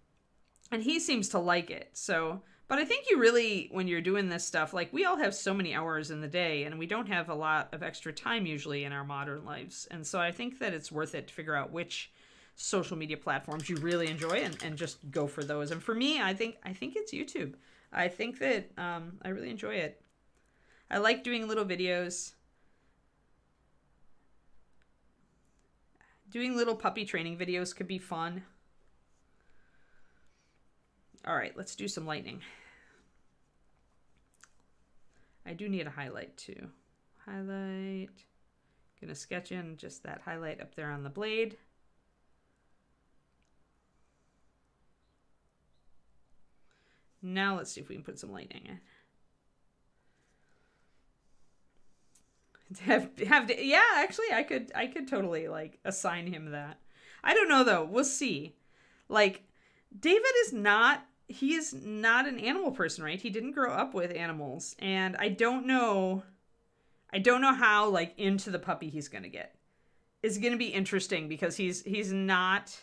he seems to like it. So, but I think you really, when you're doing this stuff, like, we all have so many hours in the day, and we don't have a lot of extra time usually in our modern lives. And so I think that it's worth it to figure out which social media platforms you really enjoy and just go for those. And for me, I think it's YouTube. I think that I really enjoy it. I like doing little videos. Doing little puppy training videos could be fun. All right, let's do some lightning. I do need a highlight too. Highlight. Gonna sketch in just that highlight up there on the blade. Now let's see if we can put some lightning in. Yeah, actually I could totally, like, assign him that. I don't know though. We'll see. Like, David is not an animal person, right? He didn't grow up with animals, and I don't know how, like, into the puppy he's going to get. It's going to be interesting because he's not,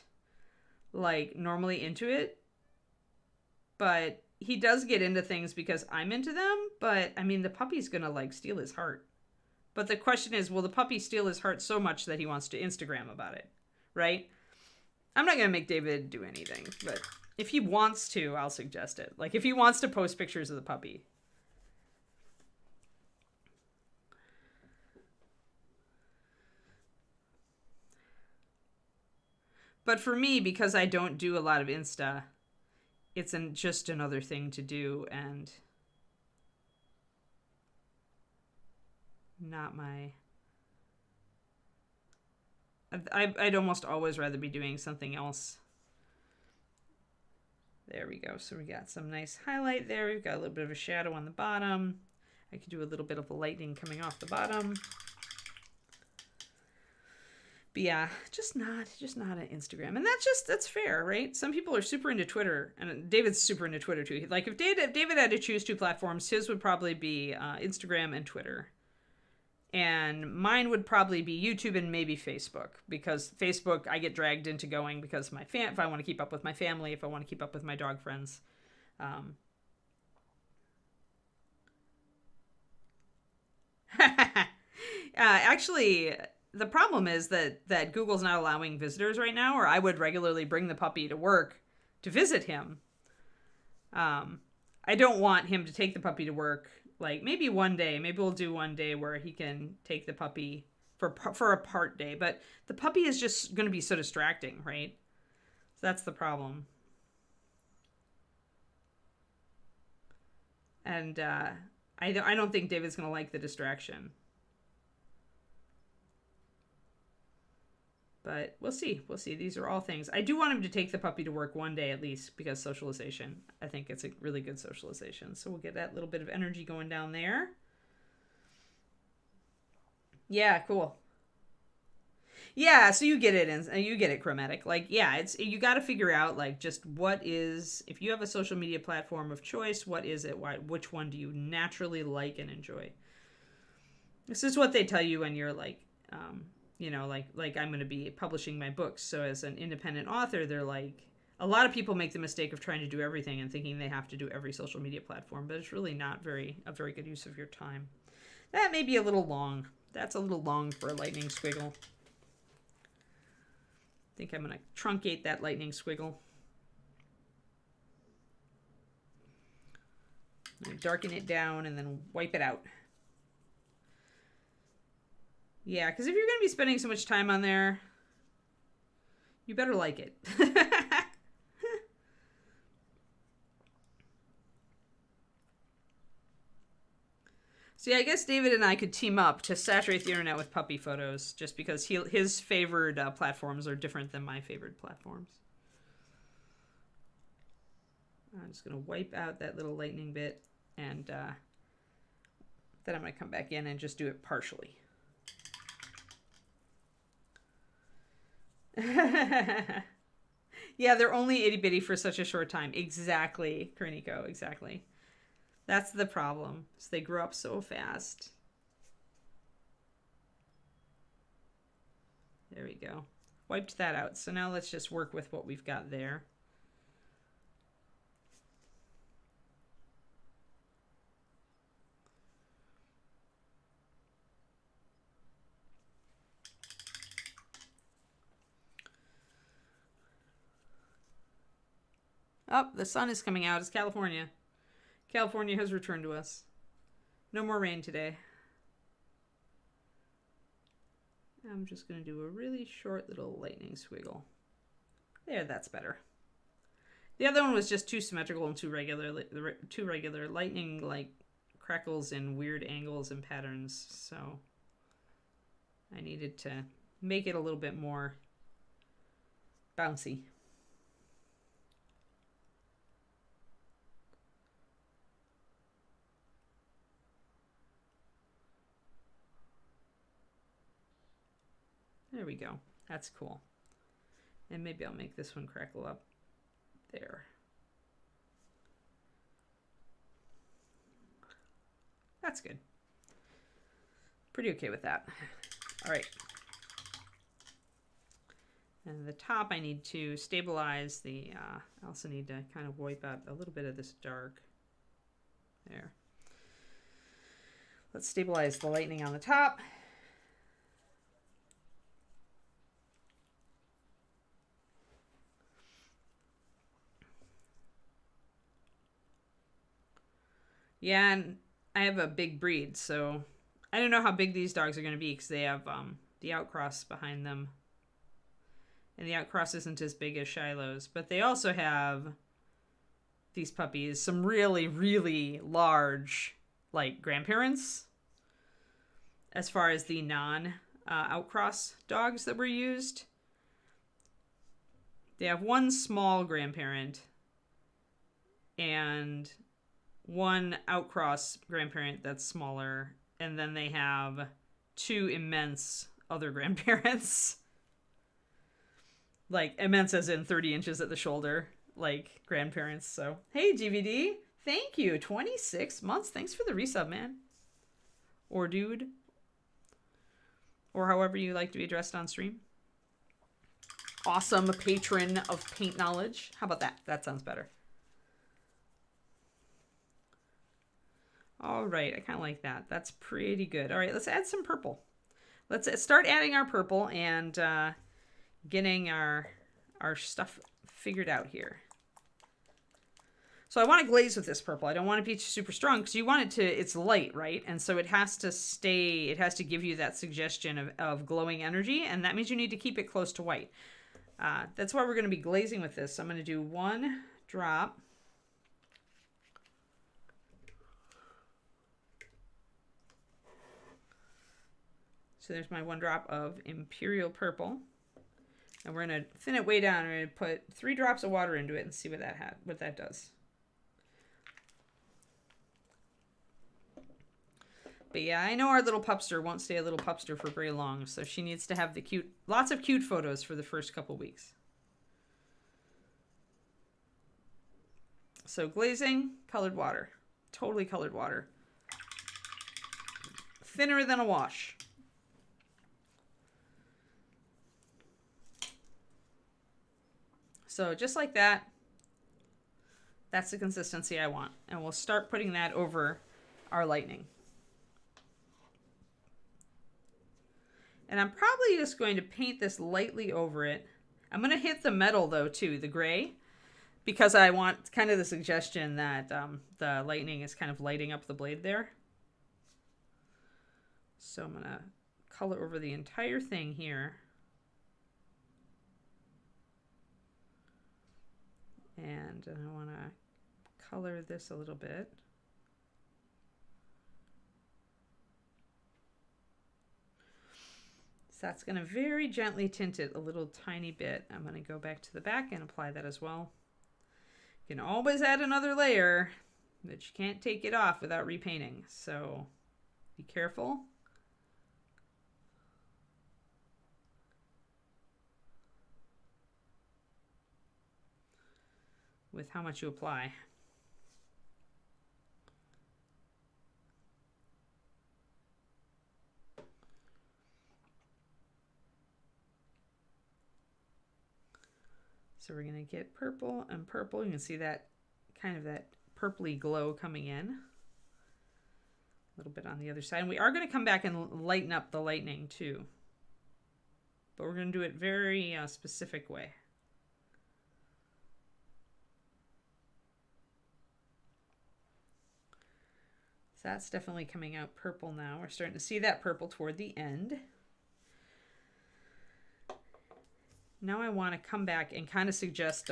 like, normally into it. But he does get into things because I'm into them, but I mean, the puppy's going to, like, steal his heart. But the question is, will the puppy steal his heart so much that he wants to Instagram about it, right? I'm not going to make David do anything, but if he wants to, I'll suggest it. Like, if he wants to post pictures of the puppy. But for me, because I don't do a lot of Insta, it's just another thing to do, and not my... I'd almost always rather be doing something else. There we go. So we got some nice highlight there. We've got a little bit of a shadow on the bottom. I could do a little bit of the lightning coming off the bottom. But yeah, just not an Instagram. And that's fair, right? Some people are super into Twitter, and David's super into Twitter too. Like, if David had to choose 2 platforms, his would probably be Instagram and Twitter. And mine would probably be YouTube and maybe Facebook, because Facebook I get dragged into going because if I want to keep up with my family, if I want to keep up with my dog friends. Actually, the problem is that Google's not allowing visitors right now, or I would regularly bring the puppy to work to visit him. I don't want him to take the puppy to work. Like, maybe one day, maybe we'll do one day where he can take the puppy for a part day. But the puppy is just going to be so distracting, right? So that's the problem. And I don't think David's going to like the distraction. But we'll see. We'll see. These are all things. I do want him to take the puppy to work one day at least, because socialization. I think it's a really good socialization. So we'll get that little bit of energy going down there. Yeah, cool. Yeah, so you get it, and you get it, Chromatic. Like, yeah, it's, you got to figure out, like, just what is, if you have a social media platform of choice, what is it? Which one do you naturally like and enjoy? This is what they tell you when you're like, you know, like I'm going to be publishing my books. So as an independent author, they're like, a lot of people make the mistake of trying to do everything and thinking they have to do every social media platform, but it's really not a very good use of your time. That may be a little long. That's a little long for a lightning squiggle. I think I'm going to truncate that lightning squiggle. I'm going to darken it down and then wipe it out. Yeah, because if you're going to be spending so much time on there, you better like it. So yeah, I guess David and I could team up to saturate the internet with puppy photos, just because his favored platforms are different than my favored platforms. I'm just going to wipe out that little lightning bit, and then I'm going to come back in and just do it partially. Yeah, they're only itty bitty for such a short time. Exactly, Kerniko, exactly. That's the problem. So they grow up so fast. There we go. Wiped that out. So now let's just work with what we've got there. Oh, the sun is coming out. It's California. California has returned to us. No more rain today. I'm just going to do a really short little lightning squiggle. There, that's better. The other one was just too symmetrical and too regular. Lightning, like, crackles in weird angles and patterns. So I needed to make it a little bit more bouncy. There we go. That's cool. And maybe I'll make this one crackle up there. That's good. Pretty okay with that. All right. And the top, I need to stabilize the, I also need to kind of wipe out a little bit of this dark. There. Let's stabilize the lightning on the top. Yeah, and I have a big breed, so I don't know how big these dogs are going to be because they have the outcross behind them. And the outcross isn't as big as Shiloh's, but they also have, these puppies, some really, really large, like, grandparents as far as the non-outcross dogs that were used. They have one small grandparent and one outcross grandparent that's smaller, and then they have two immense other grandparents. Like, immense as in 30 inches at the shoulder, like, grandparents. So, hey, GVD, thank you. 26 months. Thanks for the resub, man. Or dude. Or however you like to be addressed on stream. Awesome patron of paint knowledge. How about that? That sounds better. All right, I kind of like that. That's pretty good. All right, let's add some purple. Let's start adding our purple and getting our stuff figured out here. So I want to glaze with this purple. I don't want it to be super strong because you want it to, it's light, right? And so it has to stay, it has to give you that suggestion of glowing energy. And that means you need to keep it close to white. That's why we're going to be glazing with this. So I'm going to do 1 drop. So there's my 1 drop of Imperial Purple. And we're going to thin it way down. We're going to put 3 drops of water into it and see what that does. But yeah, I know our little pupster won't stay a little pupster for very long, so she needs to have the lots of cute photos for the first couple weeks. So glazing, colored water. Totally colored water. Thinner than a wash. So just like that, that's the consistency I want. And we'll start putting that over our lightning. And I'm probably just going to paint this lightly over it. I'm going to hit the metal though too, the gray, because I want kind of the suggestion that the lightning is kind of lighting up the blade there. So I'm going to color over the entire thing here. And I want to color this a little bit. So that's going to very gently tint it a little tiny bit. I'm going to go back to the back and apply that as well. You can always add another layer, but you can't take it off without repainting. So be careful. With how much you apply. So we're going to get purple and purple. You can see that kind of that purpley glow coming in. A little bit on the other side. And we are going to come back and lighten up the lightning too. But we're going to do it very specific way. So that's definitely coming out purple now. We're starting to see that purple toward the end. Now I want to come back and kind of suggest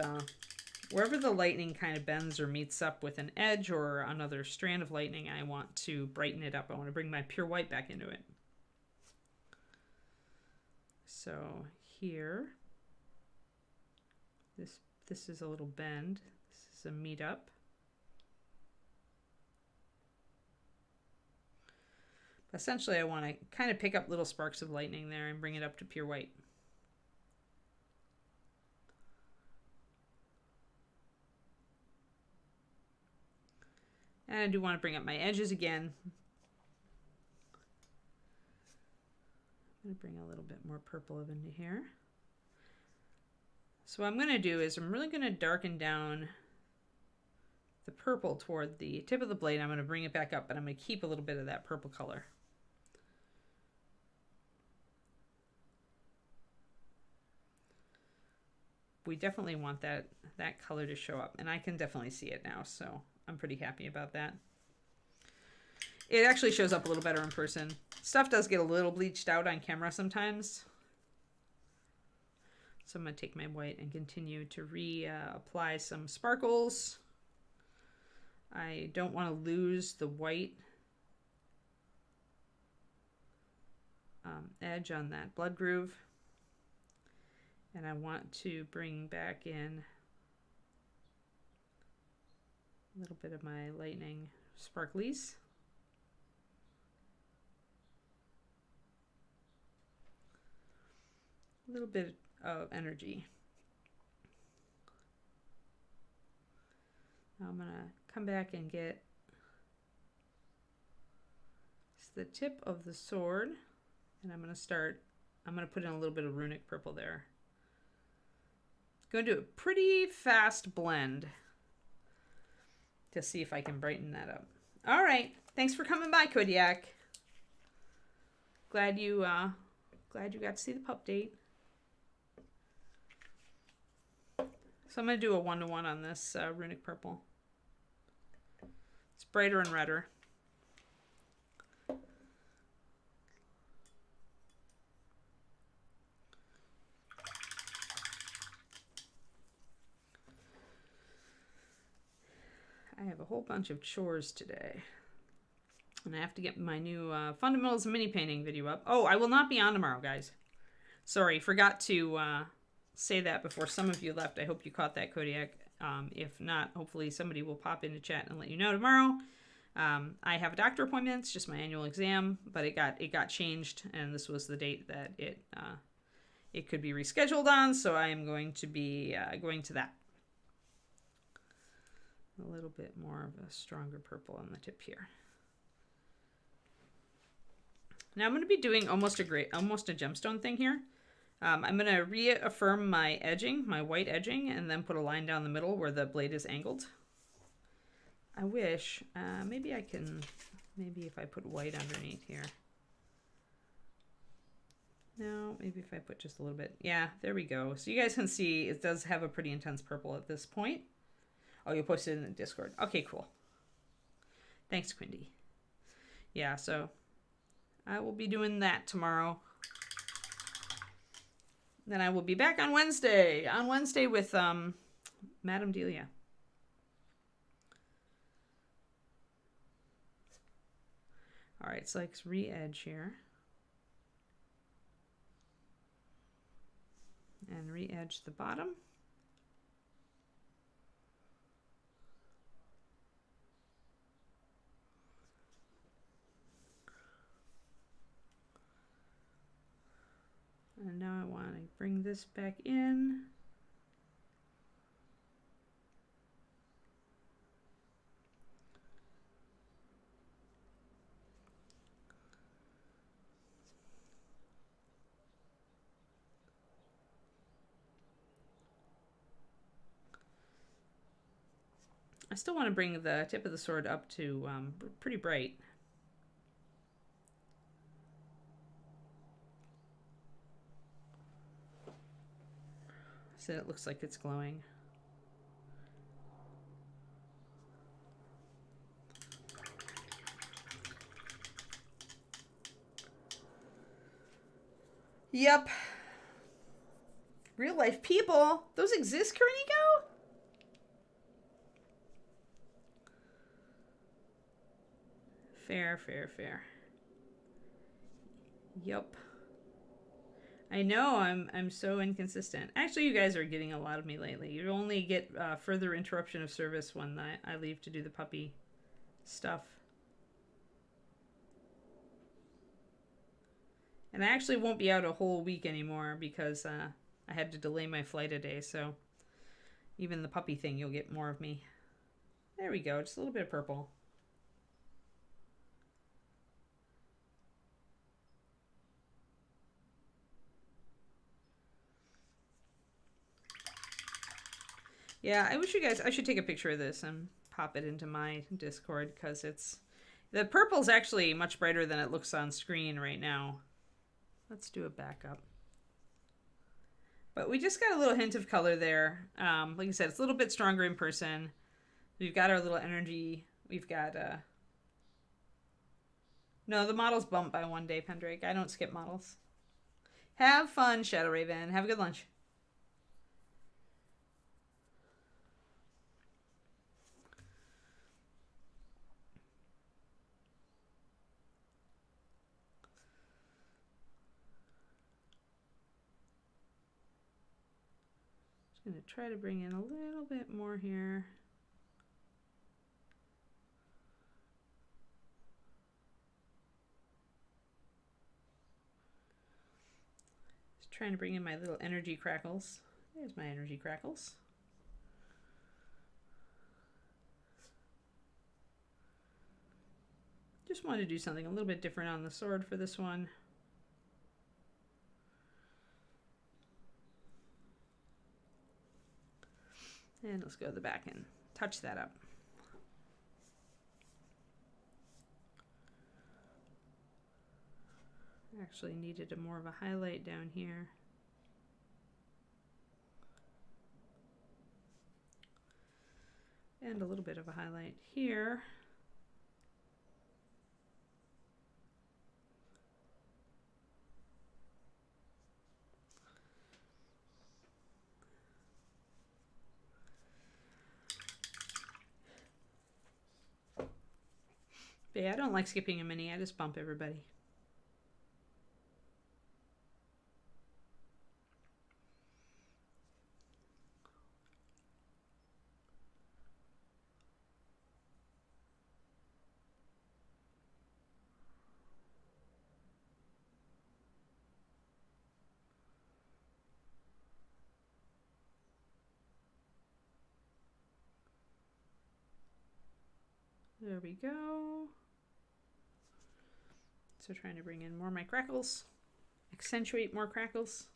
wherever the lightning kind of bends or meets up with an edge or another strand of lightning, I want to brighten it up. I want to bring my pure white back into it. So here, this is a little bend. This is a meet up. Essentially, I want to kind of pick up little sparks of lightning there and bring it up to pure white. And I do want to bring up my edges again. I'm going to bring a little bit more purple into here. So what I'm going to do is I'm really going to darken down the purple toward the tip of the blade. I'm going to bring it back up, and I'm going to keep a little bit of that purple color. We definitely want that color to show up, and I can definitely see it now, so I'm pretty happy about that. It actually shows up a little better in person. Stuff does get a little bleached out on camera sometimes. So I'm going to take my white and continue to apply some sparkles. I don't want to lose the white edge on that blood groove. And I want to bring back in a little bit of my lightning sparklies. A little bit of energy. Now I'm going to come back and get the tip of the sword, and I'm going to put in a little bit of runic purple there. Going to do a pretty fast blend to see if I can brighten that up. All right, thanks for coming by, Kodiak. Glad you got to see the pup date. So I'm going to do a 1-to-1 on this runic purple. brighter and redder. I have a whole bunch of chores today. And I have to get my new Fundamentals of Mini Painting video up. Oh, I will not be on tomorrow, guys. Sorry, forgot to say that before some of you left. I hope you caught that, Kodiak. If not, hopefully somebody will pop into chat and let you know tomorrow. I have a doctor appointment. It's just my annual exam, but it got changed, and this was the date that it could be rescheduled on, so I am going to be going to that. A little bit more of a stronger purple on the tip here. Now I'm going to be doing almost a gemstone thing here. I'm going to reaffirm my edging, my white edging, and then put a line down the middle where the blade is angled. I wish, maybe if I put white underneath here. No, maybe if I put just a little bit. Yeah, there we go. So you guys can see it does have a pretty intense purple at this point. Oh, you'll post it in the Discord. Okay, cool. Thanks, Quindy. Yeah, so I will be doing that tomorrow. Then I will be back on Wednesday. On Wednesday with Madame Delia. All right, so let's re-edge here. And re-edge the bottom. And now I want to bring this back in. I still want to bring the tip of the sword up to pretty bright. So it looks like it's glowing. Yep. Real life people. Those exist, Carnico? Fair, fair, fair. Yep. I know, I'm so inconsistent. Actually, you guys are getting a lot of me lately. You only get further interruption of service when I leave to do the puppy stuff. And I actually won't be out a whole week anymore because I had to delay my flight a day, so even the puppy thing, you'll get more of me. There we go, just a little bit of purple. Yeah, I wish you guys, I should take a picture of this and pop it into my Discord because the purple's actually much brighter than it looks on screen right now. Let's do a backup. But we just got a little hint of color there. Like I said, it's a little bit stronger in person. We've got our little energy. We've got, no, the models bump by one day, Pendrake. I don't skip models. Have fun, Shadow Raven. Have a good lunch. Just going to try to bring in a little bit more here. Trying to bring in my little energy crackles. There's my energy crackles. Just wanted to do something a little bit different on the sword for this one. And let's go to the back and touch that up. Actually needed more of a highlight down here. And a little bit of a highlight here. But yeah, I don't like skipping a mini. I just bump everybody. There we go. So trying to bring in more of my crackles. Accentuate more crackles.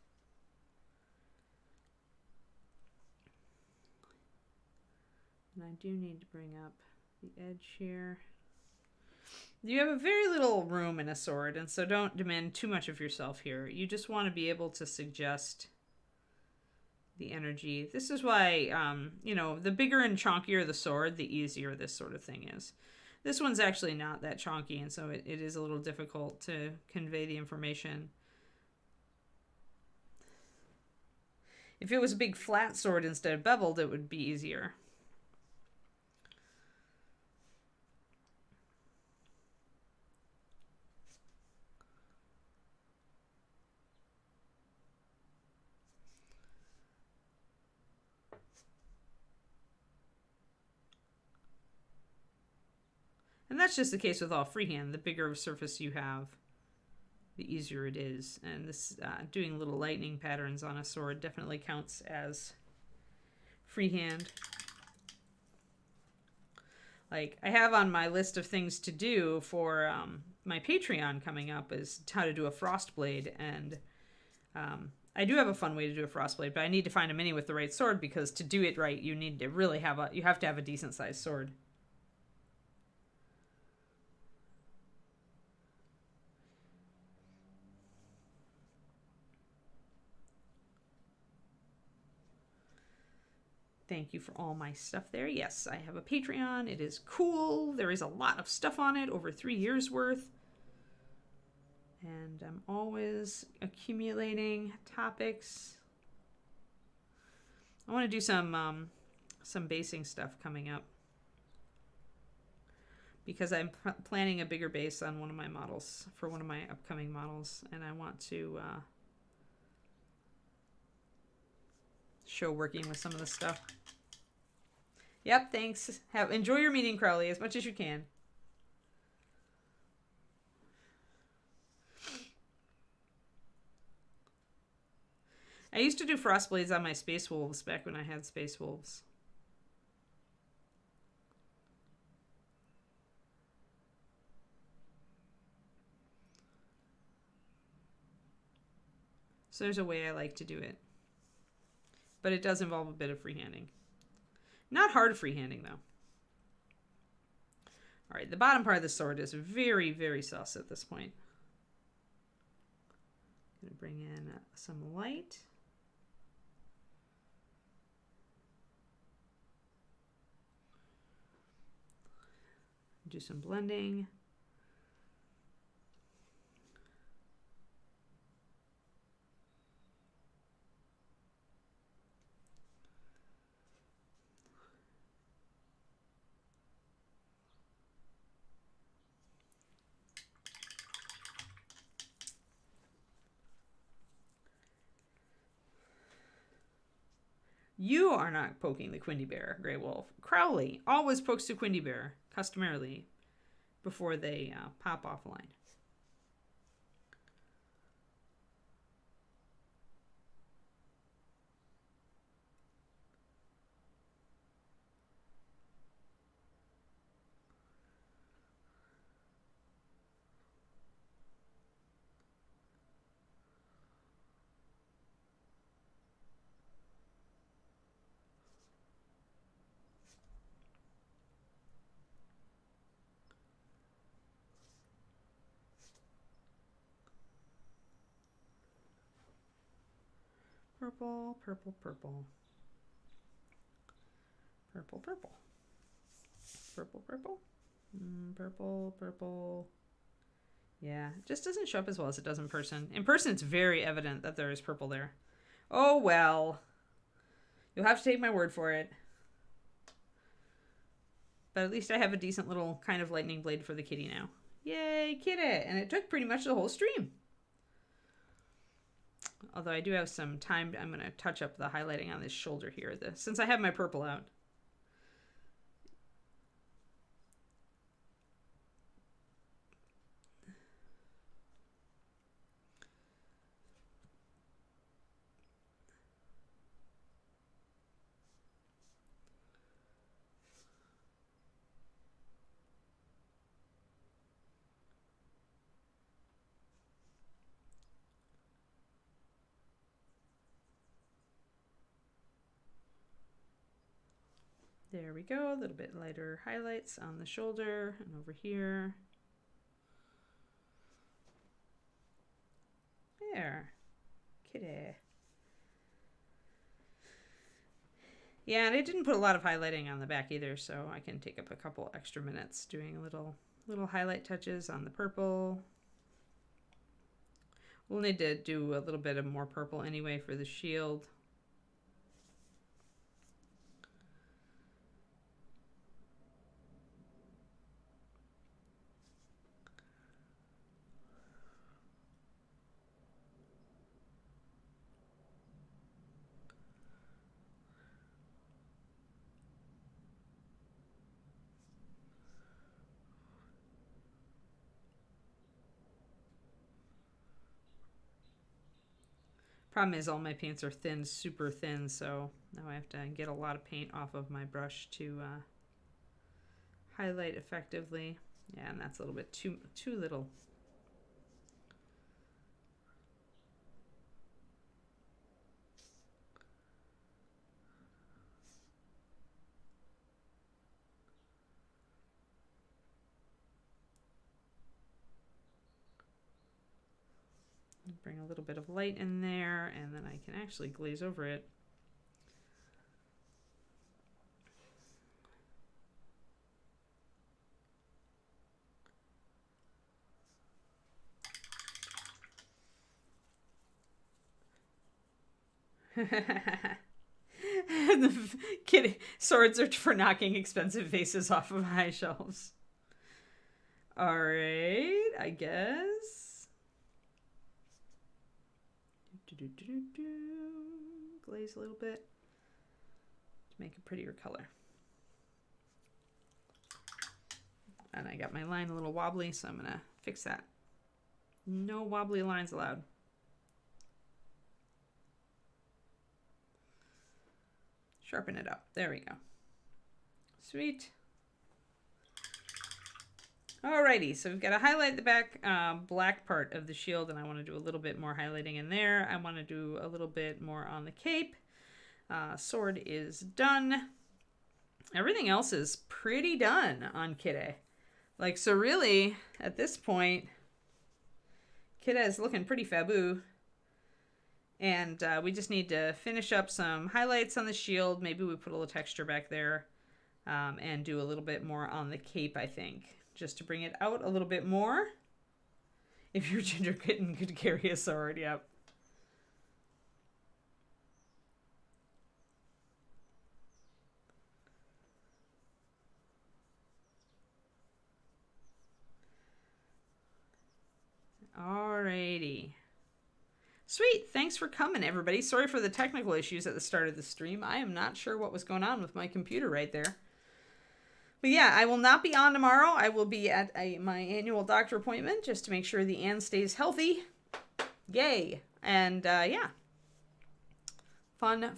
And I do need to bring up the edge here. You have a very little room in a sword, and so don't demand too much of yourself here. You just want to be able to suggest the energy. This is why, you know, the bigger and chonkier the sword, the easier this sort of thing is. This one's actually not that chonky, and so it is a little difficult to convey the information. If it was a big flat sword instead of beveled, it would be easier. And that's just the case with all freehand. The bigger of a surface you have, the easier it is. And this doing little lightning patterns on a sword definitely counts as freehand. Like I have on my list of things to do for my Patreon coming up is how to do a frost blade. And I do have a fun way to do a frost blade, but I need to find a mini with the right sword, because to do it right, you need to really have a decent sized sword. Thank you for all my stuff there. Yes, I have a Patreon. It is cool. There is a lot of stuff on it, over 3 years worth. And I'm always accumulating topics. I want to do some basing stuff coming up, because I'm planning a bigger base on one of my models, for one of my upcoming models, and I want to show working with some of the stuff. Yep, thanks. Enjoy your meeting, Crowley, as much as you can. I used to do frost blades on my Space Wolves back when I had Space Wolves. So there's a way I like to do it. But it does involve a bit of freehanding. Not hard freehanding, though. All right, the bottom part of the sword is very, very sus at this point. I'm going to bring in some light. Do some blending. You are not poking the Quindy Bear, Grey Wolf. Crowley always pokes the Quindy Bear, customarily, before they pop offline. Purple, purple, purple. Purple, purple. Purple, purple. Purple, purple. Yeah, it just doesn't show up as well as it does in person. In person, it's very evident that there is purple there. Oh, well. You'll have to take my word for it. But at least I have a decent little kind of lightning blade for the kitty now. Yay, kitty! And it took pretty much the whole stream. Although I do have some time, I'm going to touch up the highlighting on this shoulder here, since I have my purple out. There we go, a little bit lighter highlights on the shoulder and over here. There, kitty. Yeah, and I didn't put a lot of highlighting on the back either, so I can take up a couple extra minutes doing little highlight touches on the purple. We'll need to do a little bit of more purple anyway for the shield. Problem is all my paints are thin, super thin, so now I have to get a lot of paint off of my brush to highlight effectively. Yeah, and that's a little bit too little. Bring a little bit of light in there, and then I can actually glaze over it. The kitty swords are for knocking expensive vases off of high shelves. All right, I guess. Glaze a little bit to make a prettier color. And I got my line a little wobbly, so I'm gonna fix that. No wobbly lines allowed. Sharpen it up. There we go. Sweet. Alrighty, so we've got to highlight the back black part of the shield, and I want to do a little bit more highlighting in there. I want to do a little bit more on the cape. Sword is done. Everything else is pretty done on Kitty. Like, so really, at this point, Kitty is looking pretty faboo. And we just need to finish up some highlights on the shield. Maybe we put a little texture back there and do a little bit more on the cape, I think. Just to bring it out a little bit more. If your ginger kitten could carry a sword, yep. Alrighty. Sweet, thanks for coming, everybody. Sorry for the technical issues at the start of the stream. I am not sure what was going on with my computer right there. But yeah, I will not be on tomorrow. I will be at my annual doctor appointment just to make sure the Anne stays healthy. Yay. And yeah. Fun.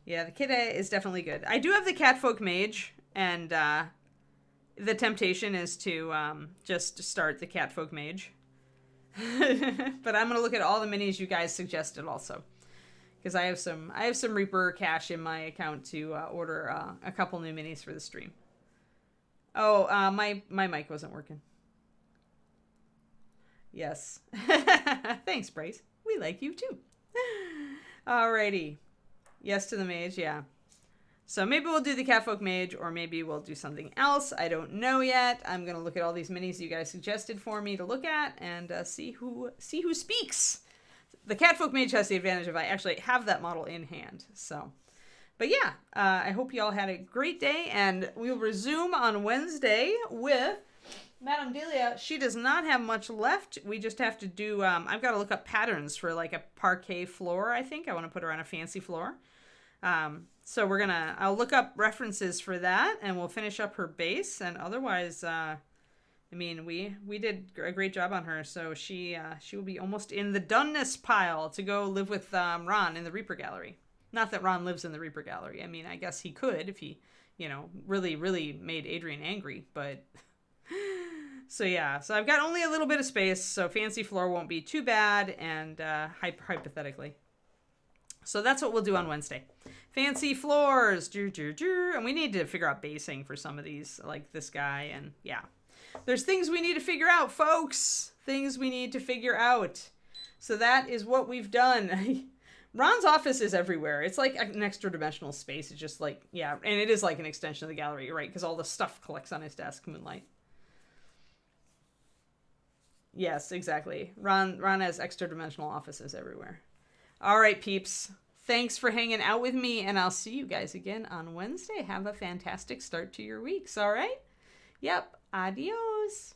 Yeah, the kitty is definitely good. I do have the Catfolk Mage, and the temptation is to just start the Catfolk Mage. But I'm going to look at all the minis you guys suggested also. Because I have some Reaper cash in my account to order a couple new minis for the stream. Oh, my mic wasn't working. Yes. Thanks, Bryce. We like you too. Alrighty. Yes to the mage, yeah. So maybe we'll do the Catfolk Mage, or maybe we'll do something else. I don't know yet. I'm going to look at all these minis you guys suggested for me to look at and see who speaks. The Catfolk Mage has the advantage of I actually have that model in hand. So But yeah, I hope you all had a great day, and we'll resume on Wednesday with Madame Delia. She does not have much left. We just have to do, I've got to look up patterns for like a parquet floor, I think. I want to put her on a fancy floor. So I'll look up references for that, and we'll finish up her base, and otherwise, I mean, we did a great job on her, so she will be almost in the doneness pile to go live with Ron in the Reaper Gallery. Not that Ron lives in the Reaper Gallery. I mean, I guess he could if he, really, really made Adrian angry. But so yeah, so I've got only a little bit of space, so fancy floor won't be too bad, and hypothetically. So that's what we'll do on Wednesday. Fancy floors, and we need to figure out basing for some of these, like this guy, and yeah. There's things we need to figure out, folks. Things we need to figure out. So that is what we've done. Ron's office is everywhere. It's like an extra dimensional space. It's just like, yeah, and it is like an extension of the gallery, right? Because all the stuff collects on his desk, Moonlight. Yes, exactly. Ron has extra dimensional offices everywhere. All right, peeps. Thanks for hanging out with me, and I'll see you guys again on Wednesday. Have a fantastic start to your weeks, all right? Yep. Adios.